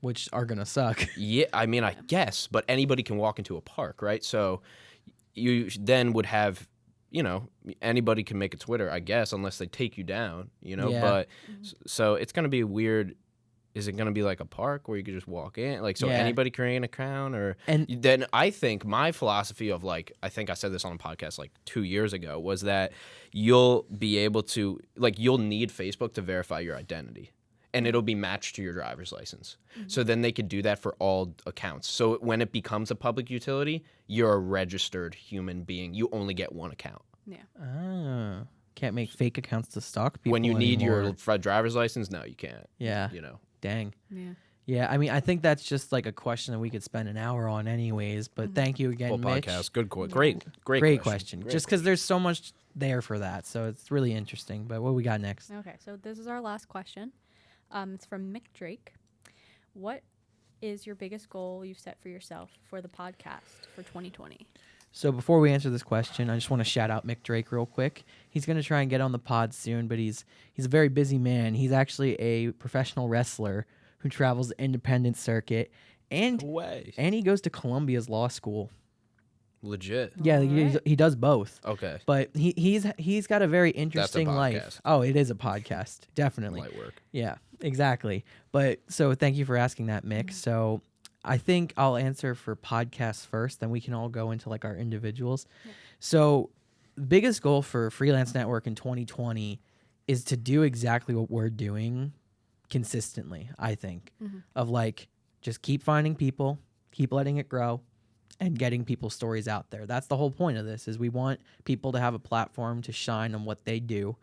Speaker 1: which are gonna suck.
Speaker 3: Yeah, I mean, I guess, but anybody can walk into a park, right? So you then would have, anybody can make a Twitter, I guess, unless they take you down,
Speaker 1: Yeah.
Speaker 3: But so it's gonna be weird. Is it gonna be like a park where you could just walk in, like so
Speaker 1: Yeah.
Speaker 3: anybody create an account, or
Speaker 1: And
Speaker 3: then I think my philosophy of like, I think I said this on a podcast like 2 years ago, was that you'll be able to, like, you'll need Facebook to verify your identity. And it'll be matched to your driver's license. So then they could do that for all accounts. So when it becomes a public utility, you're a registered human being. You only get one account.
Speaker 2: Yeah.
Speaker 1: Can't make fake accounts to stalk people.
Speaker 3: When you need
Speaker 1: anymore.
Speaker 3: your driver's license, no, you can't.
Speaker 1: Yeah. Dang.
Speaker 2: Yeah.
Speaker 1: Yeah, I mean, I think that's just like a question that we could spend an hour on, anyways. But thank you again,
Speaker 3: Full
Speaker 1: Mitch.
Speaker 3: podcast. Good,
Speaker 1: Great question.
Speaker 3: Great
Speaker 1: Just because there's so much there for that, so it's really interesting. But what we got next?
Speaker 2: Okay, so this is our last question. It's from Mick Drake. What is your biggest goal you've set for yourself for the podcast for 2020?
Speaker 1: So before we answer this question, I just want to shout out Mick Drake real quick. He's going to try and get on the pod soon, but he's a very busy man. He's actually a professional wrestler who travels the independent circuit, and
Speaker 3: way.
Speaker 1: and he goes to Columbia's law school.
Speaker 3: Legit.
Speaker 1: Yeah,
Speaker 2: Alright.
Speaker 1: he does both.
Speaker 3: Okay.
Speaker 1: But he's got a very interesting life.
Speaker 3: podcast.
Speaker 1: Oh, it is a podcast, definitely.
Speaker 3: Light work.
Speaker 1: Yeah, exactly. But so thank you for asking that, Mick. So I think I'll answer for podcasts first, then we can all go into like our individuals.
Speaker 2: Yeah.
Speaker 1: So the biggest goal for Freelance Network in 2020 is to do exactly what we're doing consistently, I think. Of like just keep finding people, keep letting it grow, and getting people's stories out there. That's the whole point of this, is we want people to have a platform to shine on what they do.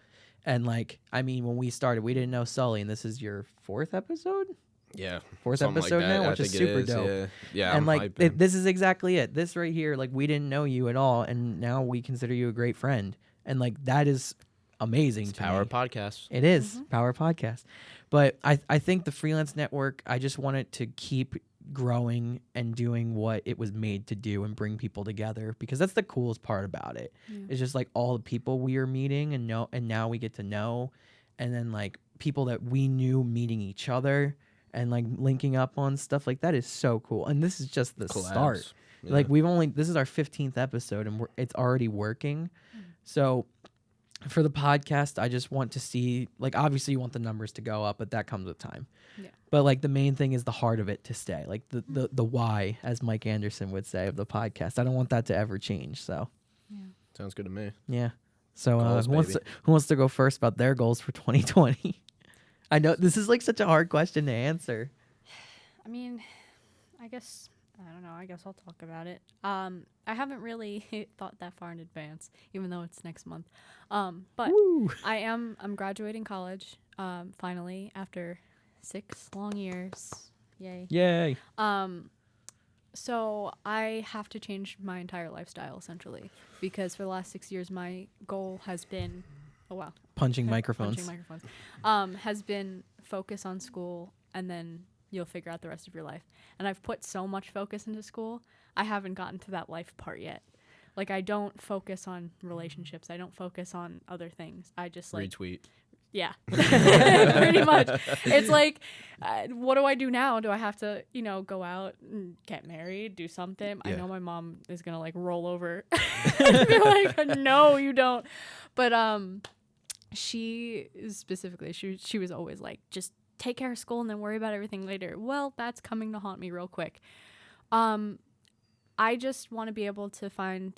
Speaker 1: And like, I mean, when we started, we didn't know Sully, and this is your fourth episode?
Speaker 3: Yeah.
Speaker 1: Fourth
Speaker 3: something
Speaker 1: episode
Speaker 3: like that.
Speaker 1: now,
Speaker 3: I
Speaker 1: which is
Speaker 3: think it
Speaker 1: super dope.
Speaker 3: Yeah. Yeah.
Speaker 1: And
Speaker 3: I'm
Speaker 1: like,
Speaker 3: hyping.
Speaker 1: this is exactly it. This right here, like, we didn't know you at all, and now we consider you a great friend. And like, that is amazing
Speaker 3: It's
Speaker 1: to
Speaker 3: power
Speaker 1: me.
Speaker 3: of podcasts.
Speaker 1: It is Power Podcast. But I think the Freelance Network, I just want it to keep growing and doing what it was made to do and bring people together, because that's the coolest part about it. It's just like all the people we are meeting and now we get to know, and then like people that we knew meeting each other and like linking up on stuff like that is so cool. And this is just the
Speaker 3: Collabs.
Speaker 1: start.
Speaker 3: Yeah.
Speaker 1: Like this is our 15th episode and it's already working. So for the podcast, I just want to see, like, obviously you want the numbers to go up, but that comes with time.
Speaker 2: Yeah.
Speaker 1: But like the main thing is the heart of it to stay, like the why, as Mike Anderson would say, of the podcast. I don't want that to ever change. So
Speaker 3: Sounds good to me.
Speaker 1: yeah. So
Speaker 3: Goals,
Speaker 1: who wants to go first about their goals for 2020? I know this is like such a hard question to answer.
Speaker 2: I mean, I don't know. I guess I'll talk about it. I haven't really thought that far in advance, even though it's next month. But
Speaker 1: Woo.
Speaker 2: I'm graduating college, finally, after 6 long years. Yay.
Speaker 1: Yay.
Speaker 2: So I have to change my entire lifestyle, essentially, because for the last 6 years, my goal has been,
Speaker 1: Punching microphones.
Speaker 2: has been focus on school, and then you'll figure out the rest of your life. And I've put so much focus into school, I haven't gotten to that life part yet. Like, I don't focus on relationships. I don't focus on other things. I just like
Speaker 3: Retweet.
Speaker 2: yeah, pretty much. It's like, what do I do now? Do I have to, go out and get married, do something? I
Speaker 3: Yeah.
Speaker 2: know my mom is going to like roll over and be like, no, you don't. But she specifically, she was always like, just take care of school and then worry about everything later. Well, that's coming to haunt me real quick. I just want to be able to find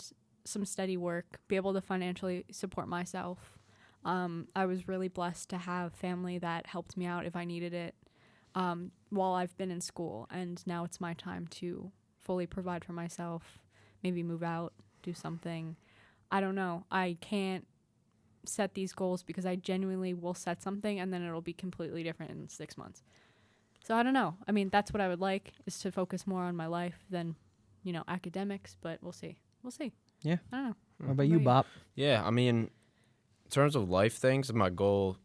Speaker 2: some steady work, be able to financially support myself. I was really blessed to have family that helped me out if I needed it while I've been in school. And now it's my time to fully provide for myself, maybe move out, do something. I don't know. I can't set these goals because I genuinely will set something and then it'll be completely different in 6 months. So I don't know. I mean, that's what I would like, is to focus more on my life than, academics, but we'll see.
Speaker 1: Yeah.
Speaker 2: I don't know.
Speaker 1: What about you, Bob?
Speaker 3: Yeah, I mean, in terms of life things, my goal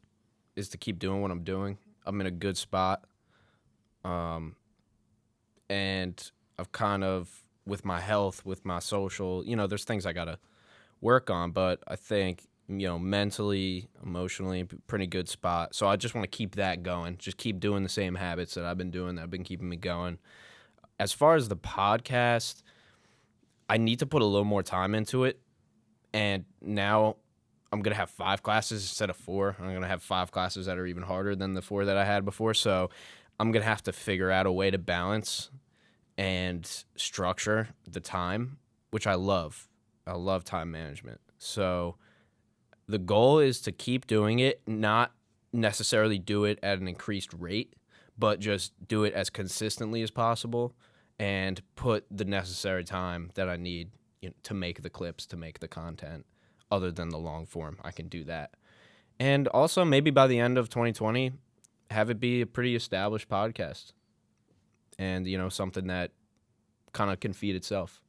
Speaker 3: is to keep doing what I'm doing. I'm in a good spot. And I've kind of, with my health, with my social, there's things I got to work on, but I think, mentally, emotionally, pretty good spot. So I just want to keep that going. Just keep doing the same habits that I've been doing that have been keeping me going. As far as the podcast, I need to put a little more time into it. And now I'm going to have 5 classes instead of 4. I'm going to have 5 classes that are even harder than the 4 that I had before. So I'm going to have to figure out a way to balance and structure the time, which I love. I love time management. So the goal is to keep doing it, not necessarily do it at an increased rate, but just do it as consistently as possible and put the necessary time that I need to make the clips, to make the content, other than the long form. I can do that. And also maybe by the end of 2020, have it be a pretty established podcast and, something that kind of can feed itself.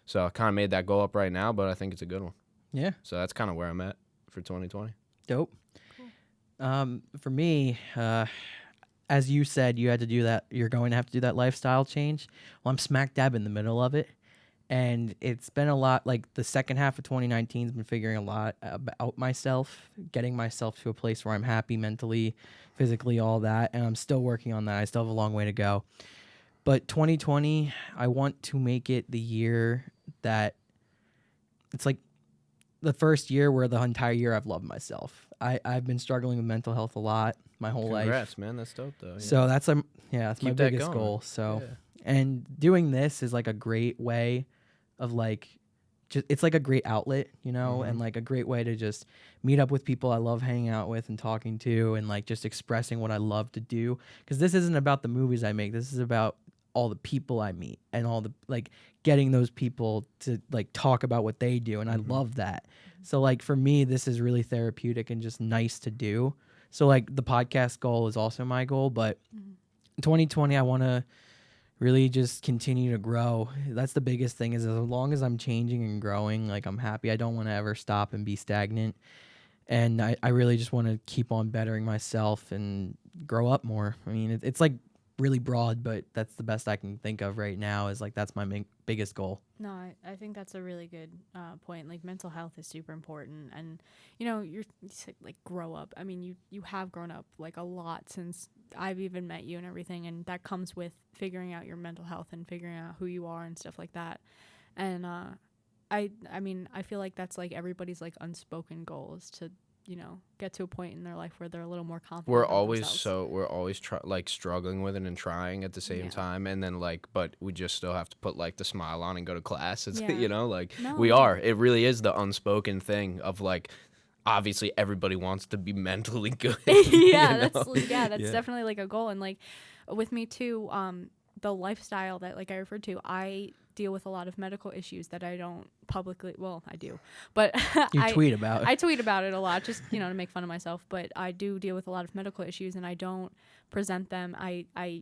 Speaker 3: So I kind of made that goal up right now, but I think it's a good one.
Speaker 1: Yeah.
Speaker 3: So that's kind of where I'm at for 2020.
Speaker 1: Dope. Cool. For me, as you said, you had to do that. You're going to have to do that lifestyle change. Well, I'm smack dab in the middle of it. And it's been a lot, like the second half of 2019 has been figuring a lot about myself, getting myself to a place where I'm happy mentally, physically, all that. And I'm still working on that. I still have a long way to go. But 2020, I want to make it the year that it's like the first year where the entire year I've loved myself. I've been struggling with mental health a lot my whole life.
Speaker 3: Congrats, man. That's dope, though. Yeah.
Speaker 1: So that's that's my
Speaker 3: Keep that
Speaker 1: biggest
Speaker 3: going.
Speaker 1: goal. So,
Speaker 3: Yeah.
Speaker 1: And doing this is like a great way of like, just it's like a great outlet, and like a great way to just meet up with people I love hanging out with and talking to, and like just expressing what I love to do. Because this isn't about the movies I make. This is about all the people I meet and all the like getting those people to like talk about what they do. And I love that. So like for me, this is really therapeutic and just nice to do. So like the podcast goal is also my goal, but in 2020, I want to really just continue to grow. That's the biggest thing, is as long as I'm changing and growing, like I'm happy. I don't want to ever stop and be stagnant. And I really just want to keep on bettering myself and grow up more. I mean, it's like really broad, but that's the best I can think of right now, is like that's my biggest goal.
Speaker 2: No, I think that's a really good point. Like mental health is super important, and you said like grow up. I mean, you have grown up like a lot since I've even met you and everything, and that comes with figuring out your mental health and figuring out who you are and stuff like that. And I mean, I feel like that's like everybody's like unspoken goal, is to get to a point in their life where they're a little more confident.
Speaker 3: We're always struggling with it and trying at the same
Speaker 2: Yeah.
Speaker 3: time, and then but we just still have to put like the smile on and go to class. It's
Speaker 2: Yeah. No,
Speaker 3: we are. It really is the unspoken thing of like, obviously everybody wants to be mentally good.
Speaker 2: yeah, that's
Speaker 3: Yeah.
Speaker 2: definitely like a goal. And like with me too, the lifestyle that like I referred to, I deal with a lot of medical issues that I don't publicly, well, I do, but
Speaker 1: You tweet about it.
Speaker 2: I tweet about it a lot, just, to make fun of myself, but I do deal with a lot of medical issues and I don't present them. I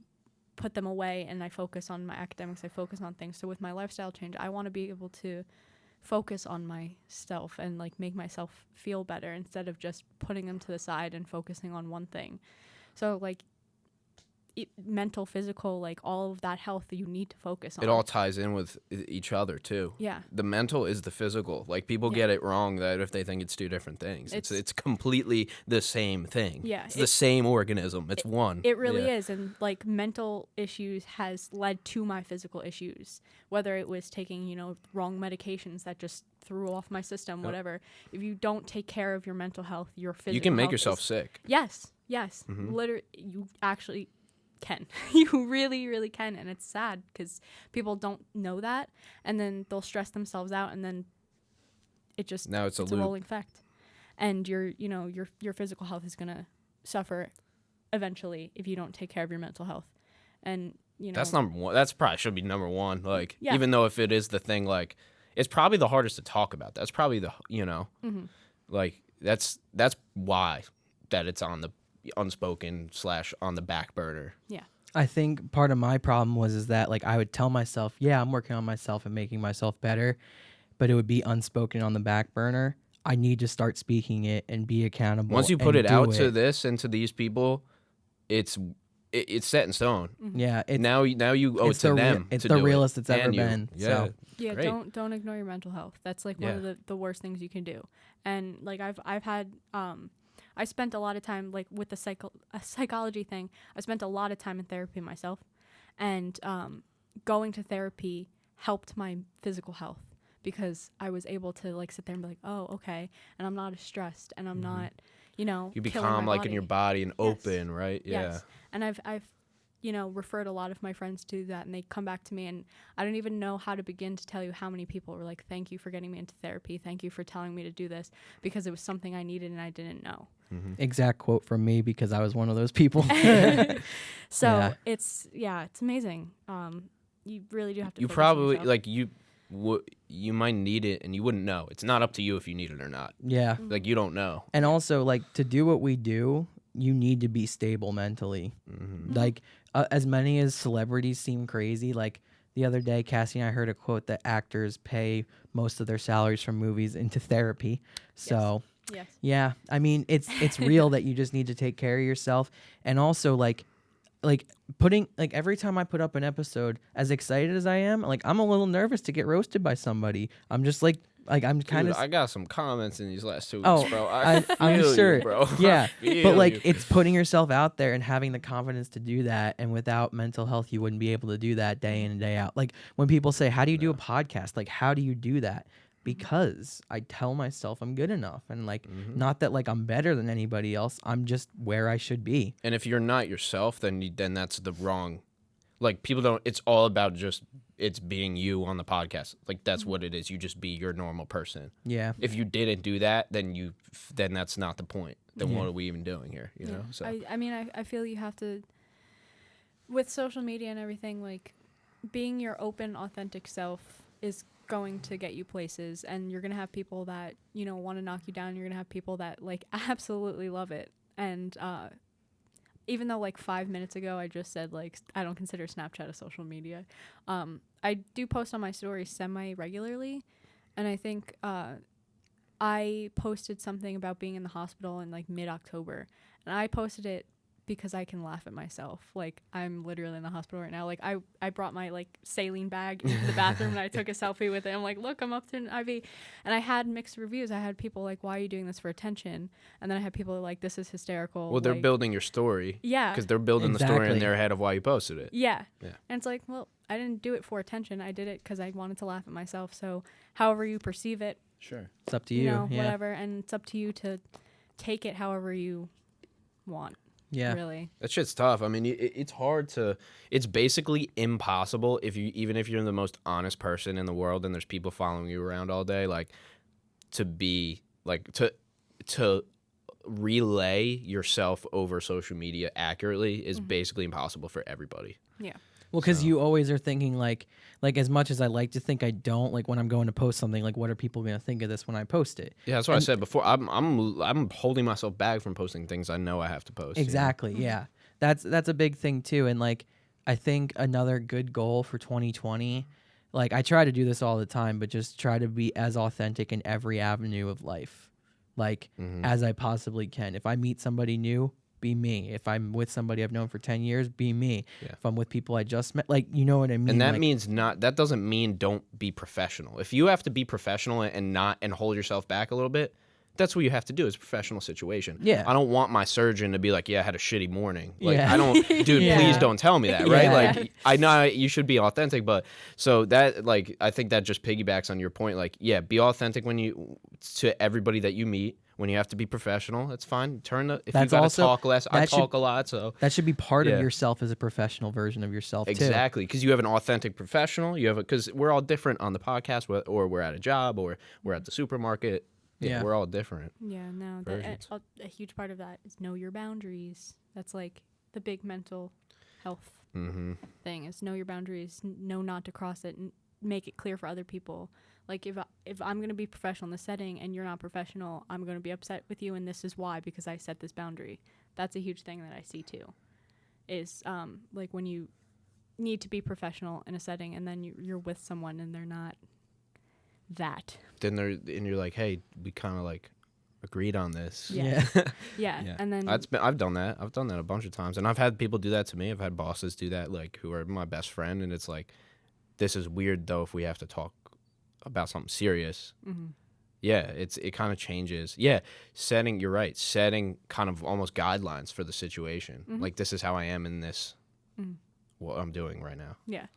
Speaker 2: put them away and I focus on my academics. I focus on things. So with my lifestyle change, I want to be able to focus on myself and like make myself feel better instead of just putting them to the side and focusing on one thing. So like mental, physical, like all of that health that you need to focus on.
Speaker 3: It all ties in with each other too.
Speaker 2: Yeah.
Speaker 3: The mental is the physical. Like people get it wrong that if they think it's two different things. It's completely the same thing.
Speaker 2: Yeah.
Speaker 3: It's the same organism. It's one.
Speaker 2: It really is. And like mental issues has led to my physical issues, whether it was taking, wrong medications that just threw off my system, whatever. If you don't take care of your mental health, your physical
Speaker 3: You can make
Speaker 2: health
Speaker 3: yourself sick.
Speaker 2: Yes. Literally, you actually can. You really, really can. And it's sad because people don't know that. And then they'll stress themselves out and then
Speaker 3: now it's a
Speaker 2: a
Speaker 3: loop.
Speaker 2: rolling effect, and your physical health is gonna suffer eventually if you don't take care of your mental health. And
Speaker 3: That's number one. That's probably should be number one. Like,
Speaker 2: Yeah.
Speaker 3: even though if it is the thing, like, it's probably the hardest to talk about. That's probably the, like, that's why that it's on the unspoken / on the back burner.
Speaker 2: Yeah.
Speaker 1: I think part of my problem is that like I would tell myself, yeah, I'm working on myself and making myself better, but it would be unspoken on the back burner. I need to start speaking it and be accountable.
Speaker 3: Once you put
Speaker 1: and
Speaker 3: it
Speaker 1: do
Speaker 3: out to this and to these people, it's set in stone.
Speaker 1: Yeah,
Speaker 3: Now you owe it
Speaker 1: it's
Speaker 3: to them.
Speaker 1: It's
Speaker 3: to
Speaker 1: the
Speaker 3: do
Speaker 1: realest
Speaker 3: it,
Speaker 1: it's ever
Speaker 3: and you.
Speaker 1: been.
Speaker 3: Yeah.
Speaker 1: So.
Speaker 2: Yeah,
Speaker 3: Great.
Speaker 2: don't ignore your mental health. That's like one of the worst things you can do. And like I've had I spent a lot of time like with the psychology thing. I spent a lot of time in therapy myself, and going to therapy helped my physical health because I was able to like sit there and be like, oh, okay, and I'm not as stressed, and I'm not,
Speaker 3: You
Speaker 2: killing
Speaker 3: become
Speaker 2: my
Speaker 3: like
Speaker 2: body.
Speaker 3: in your body and
Speaker 2: Yes.
Speaker 3: open, right? Yeah.
Speaker 2: Yes. And I've referred a lot of my friends to that, and they come back to me, and I don't even know how to begin to tell you how many people were like, thank you for getting me into therapy. Thank you for telling me to do this, because it was something I needed and I didn't know.
Speaker 1: Exact quote from me because I was one of those people.
Speaker 2: So
Speaker 1: Yeah.
Speaker 2: it's amazing. You really do have to.
Speaker 3: You
Speaker 2: focus on
Speaker 3: probably
Speaker 2: yourself.
Speaker 3: like you might need it and you wouldn't know. It's not up to you if you need it or not.
Speaker 1: Yeah.
Speaker 3: Like, you don't know.
Speaker 1: And also, like, to do what we do, you need to be stable mentally. Like, as many as celebrities seem crazy, like, the other day, Cassie and I heard a quote that actors pay most of their salaries from movies into therapy. So,
Speaker 2: Yes.
Speaker 1: yeah, I mean, it's real that you just need to take care of yourself. And also, like putting, like, every time I put up an episode, as excited as I am, like, I'm a little nervous to get roasted by somebody. I'm just like I'm kind of.
Speaker 3: I got some comments in these last 2 weeks,
Speaker 1: Oh,
Speaker 3: bro.
Speaker 1: I'm
Speaker 3: feel
Speaker 1: sure.
Speaker 3: you, bro.
Speaker 1: Yeah,
Speaker 3: I feel
Speaker 1: but like
Speaker 3: you.
Speaker 1: it's putting yourself out there and having the confidence to do that. And without mental health, you wouldn't be able to do that day in and day out. Like when people say, "How do you do a podcast?" Like, how do you do that? Because I tell myself I'm good enough, and like not that like I'm better than anybody else. I'm just where I should be.
Speaker 3: And if you're not yourself, then that's the wrong. Like, people don't. It's all about just it's being you on the podcast. Like, that's what it is. You just be your normal person.
Speaker 1: Yeah.
Speaker 3: If you didn't do that, then that's not the point. Then what are we even doing here? You know. So
Speaker 2: I mean, I feel you have to, with social media and everything, like being your open, authentic self is going to get you places, and you're gonna have people that want to knock you down. You're gonna have people that like absolutely love it, and even though like 5 minutes ago I just said like I don't consider Snapchat a social media, I do post on my stories semi-regularly, and I think I posted something about being in the hospital in like mid-October, and I posted it because I can laugh at myself. Like, I'm literally in the hospital right now. Like, I brought my like saline bag into the bathroom and I took a selfie with it. I'm like, look, I'm up to an IV. And I had mixed reviews. I had people like, why are you doing this for attention? And then I had people like, this is hysterical.
Speaker 3: well, they're
Speaker 2: like,
Speaker 3: building your story.
Speaker 2: Yeah.
Speaker 3: Because they're building the story
Speaker 1: Exactly.
Speaker 3: in their head of why you posted it.
Speaker 2: Yeah.
Speaker 3: Yeah.
Speaker 2: And it's like, well, I didn't do it for attention. I did it because I wanted to laugh at myself. So however you perceive it,
Speaker 3: Sure.
Speaker 1: It's up to you. Yeah.
Speaker 2: whatever. And it's up to you to take it however you want.
Speaker 1: Yeah.
Speaker 2: Really.
Speaker 3: That shit's tough. I mean, it's hard to. It's basically impossible even if you're the most honest person in the world and there's people following you around all day, like to be like to relay yourself over social media accurately is basically impossible for everybody.
Speaker 2: Yeah.
Speaker 1: Well, because you always are thinking like as much as I like to think I don't, like when I'm going to post something, like what are people going to think of this when I post it?
Speaker 3: Yeah, that's what I said before. I'm holding myself back from posting things I know I have to post.
Speaker 1: Exactly. Yeah. That's a big thing too. And like, I think another good goal for 2020, like I try to do this all the time, but just try to be as authentic in every avenue of life, like as I possibly can. If I meet somebody new, be me. If I'm with somebody I've known for 10 years, be me.
Speaker 3: Yeah.
Speaker 1: If I'm with people I just met, like, you know what I mean?
Speaker 3: And that
Speaker 1: like,
Speaker 3: means that doesn't mean don't be professional. If you have to be professional and hold yourself back a little bit, that's what you have to do. It's a professional situation.
Speaker 1: Yeah.
Speaker 3: I don't want my surgeon to be like, yeah, I had a shitty morning. Like,
Speaker 1: Yeah.
Speaker 3: I don't, dude,
Speaker 2: Yeah.
Speaker 3: please don't tell me that, right?
Speaker 1: Yeah.
Speaker 3: Like, I know you should be authentic, but so that, like, I think that just piggybacks on your point. Like, yeah, be authentic to everybody that you meet. When you have to be professional, that's fine. If you
Speaker 1: That's
Speaker 3: gotta
Speaker 1: also-
Speaker 3: talk less, I
Speaker 1: that should-
Speaker 3: talk a lot, so.
Speaker 1: That should be part
Speaker 3: Yeah.
Speaker 1: of yourself as a professional version of yourself too.
Speaker 3: Exactly, because you have an authentic professional. Because we're all different on the podcast, or we're at a job, or we're at the supermarket.
Speaker 1: Yeah.
Speaker 3: We're all different.
Speaker 2: Yeah, no,
Speaker 3: Versions.
Speaker 2: a huge part of that is know your boundaries. That's like the big mental health
Speaker 3: Mm-hmm.
Speaker 2: thing is know your boundaries, know not to cross it, and make it clear for other people. Like if I'm going to be professional in the setting and you're not professional, I'm going to be upset with you, and this is why, because I set this boundary. That's a huge thing that I see too, is like when you need to be professional in a setting and then you're with someone and they're not that.
Speaker 3: Then you're like, hey, we kind of like agreed on this.
Speaker 2: Yeah.
Speaker 1: Yeah.
Speaker 2: Yeah, and then
Speaker 3: I've done that. I've done that a bunch of times, and I've had people do that to me. I've had bosses do that, like who are my best friend, and it's like, this is weird though if we have to talk about something serious.
Speaker 2: mm-hmm.
Speaker 3: Yeah, it kind of changes. Yeah, you're right, setting kind of almost guidelines for the situation.
Speaker 2: Mhm.
Speaker 3: Like, this is how I am in this,
Speaker 2: Mhm.
Speaker 3: what I'm doing right now.
Speaker 2: Yeah,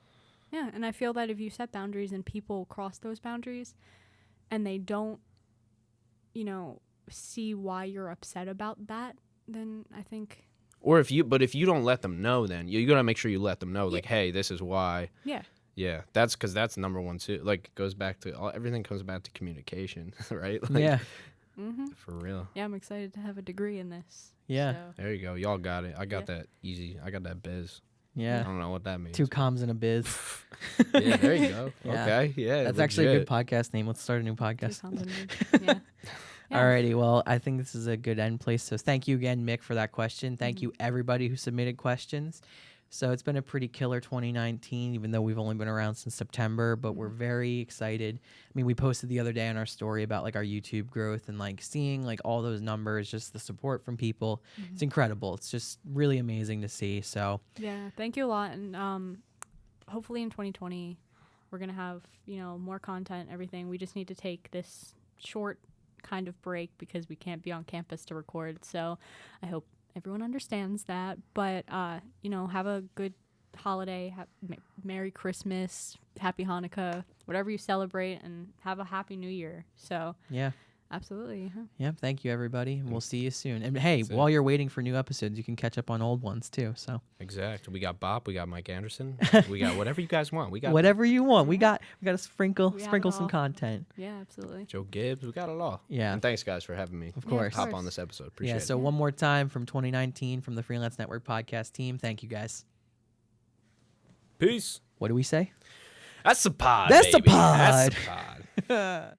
Speaker 2: and I feel that if you set boundaries and people cross those boundaries and they don't, see why you're upset about that, then I think...
Speaker 3: Or if you don't let them know, then you got to make sure you let them know, like, hey, this is why.
Speaker 2: Yeah.
Speaker 3: Yeah, that's because that's number one too. Like, it goes back to everything comes back to communication, right? Like,
Speaker 1: Yeah.
Speaker 2: Mm-hmm.
Speaker 3: for real.
Speaker 2: Yeah, I'm excited to have a degree in this.
Speaker 1: Yeah.
Speaker 2: So.
Speaker 3: There you go. Y'all got it. I got
Speaker 2: Yeah.
Speaker 3: that easy. I got that biz. I
Speaker 1: Yeah.
Speaker 3: don't know what that means.
Speaker 1: 2 comms and a biz.
Speaker 3: Yeah, there you go.
Speaker 1: Yeah.
Speaker 3: Okay. Yeah.
Speaker 1: That's actually a good
Speaker 3: legit.
Speaker 1: podcast name. Let's start a new podcast.
Speaker 2: Yeah. Yeah.
Speaker 1: Alrighty, well, I think this is a good end place. So thank you again, Mick, for that question. Thank you, everybody who submitted questions. So it's been a pretty killer 2019, even though we've only been around since September, but we're very excited. I mean, we posted the other day on our story about like our YouTube growth and like seeing like all those numbers, just the support from people. It's incredible. It's just really amazing to see. So
Speaker 2: Yeah, thank you a lot. And hopefully in 2020, we're going to have, more content, everything. We just need to take this short kind of break because we can't be on campus to record. So I hope everyone understands that. But, have a good holiday. Merry Christmas, Happy Hanukkah, whatever you celebrate, and have a Happy New Year. So
Speaker 1: yeah.
Speaker 2: absolutely. Huh?
Speaker 1: Yeah, thank you, everybody. And we'll see you soon. And hey,
Speaker 3: That's it.
Speaker 1: while you're waiting for new episodes, you can catch up on old ones too. So
Speaker 3: Exact. We got Bob. We got Mike Anderson. We got whatever you guys want. We got
Speaker 1: whatever you want. We got to sprinkle
Speaker 2: We have it
Speaker 1: some
Speaker 2: all.
Speaker 1: content.
Speaker 2: Yeah, absolutely.
Speaker 3: Joe Gibbs. We got it all.
Speaker 1: Yeah.
Speaker 3: And thanks, guys, for having me.
Speaker 1: Of
Speaker 2: Yeah,
Speaker 1: course.
Speaker 3: Hop on this episode. Appreciate
Speaker 1: Yeah,
Speaker 3: it.
Speaker 1: so one more time from 2019 from the Freelance Network Podcast team. Thank you, guys.
Speaker 3: Peace.
Speaker 1: What do we say?
Speaker 3: That's the pod.
Speaker 1: That's the
Speaker 3: baby.
Speaker 1: pod.
Speaker 3: That's the pod.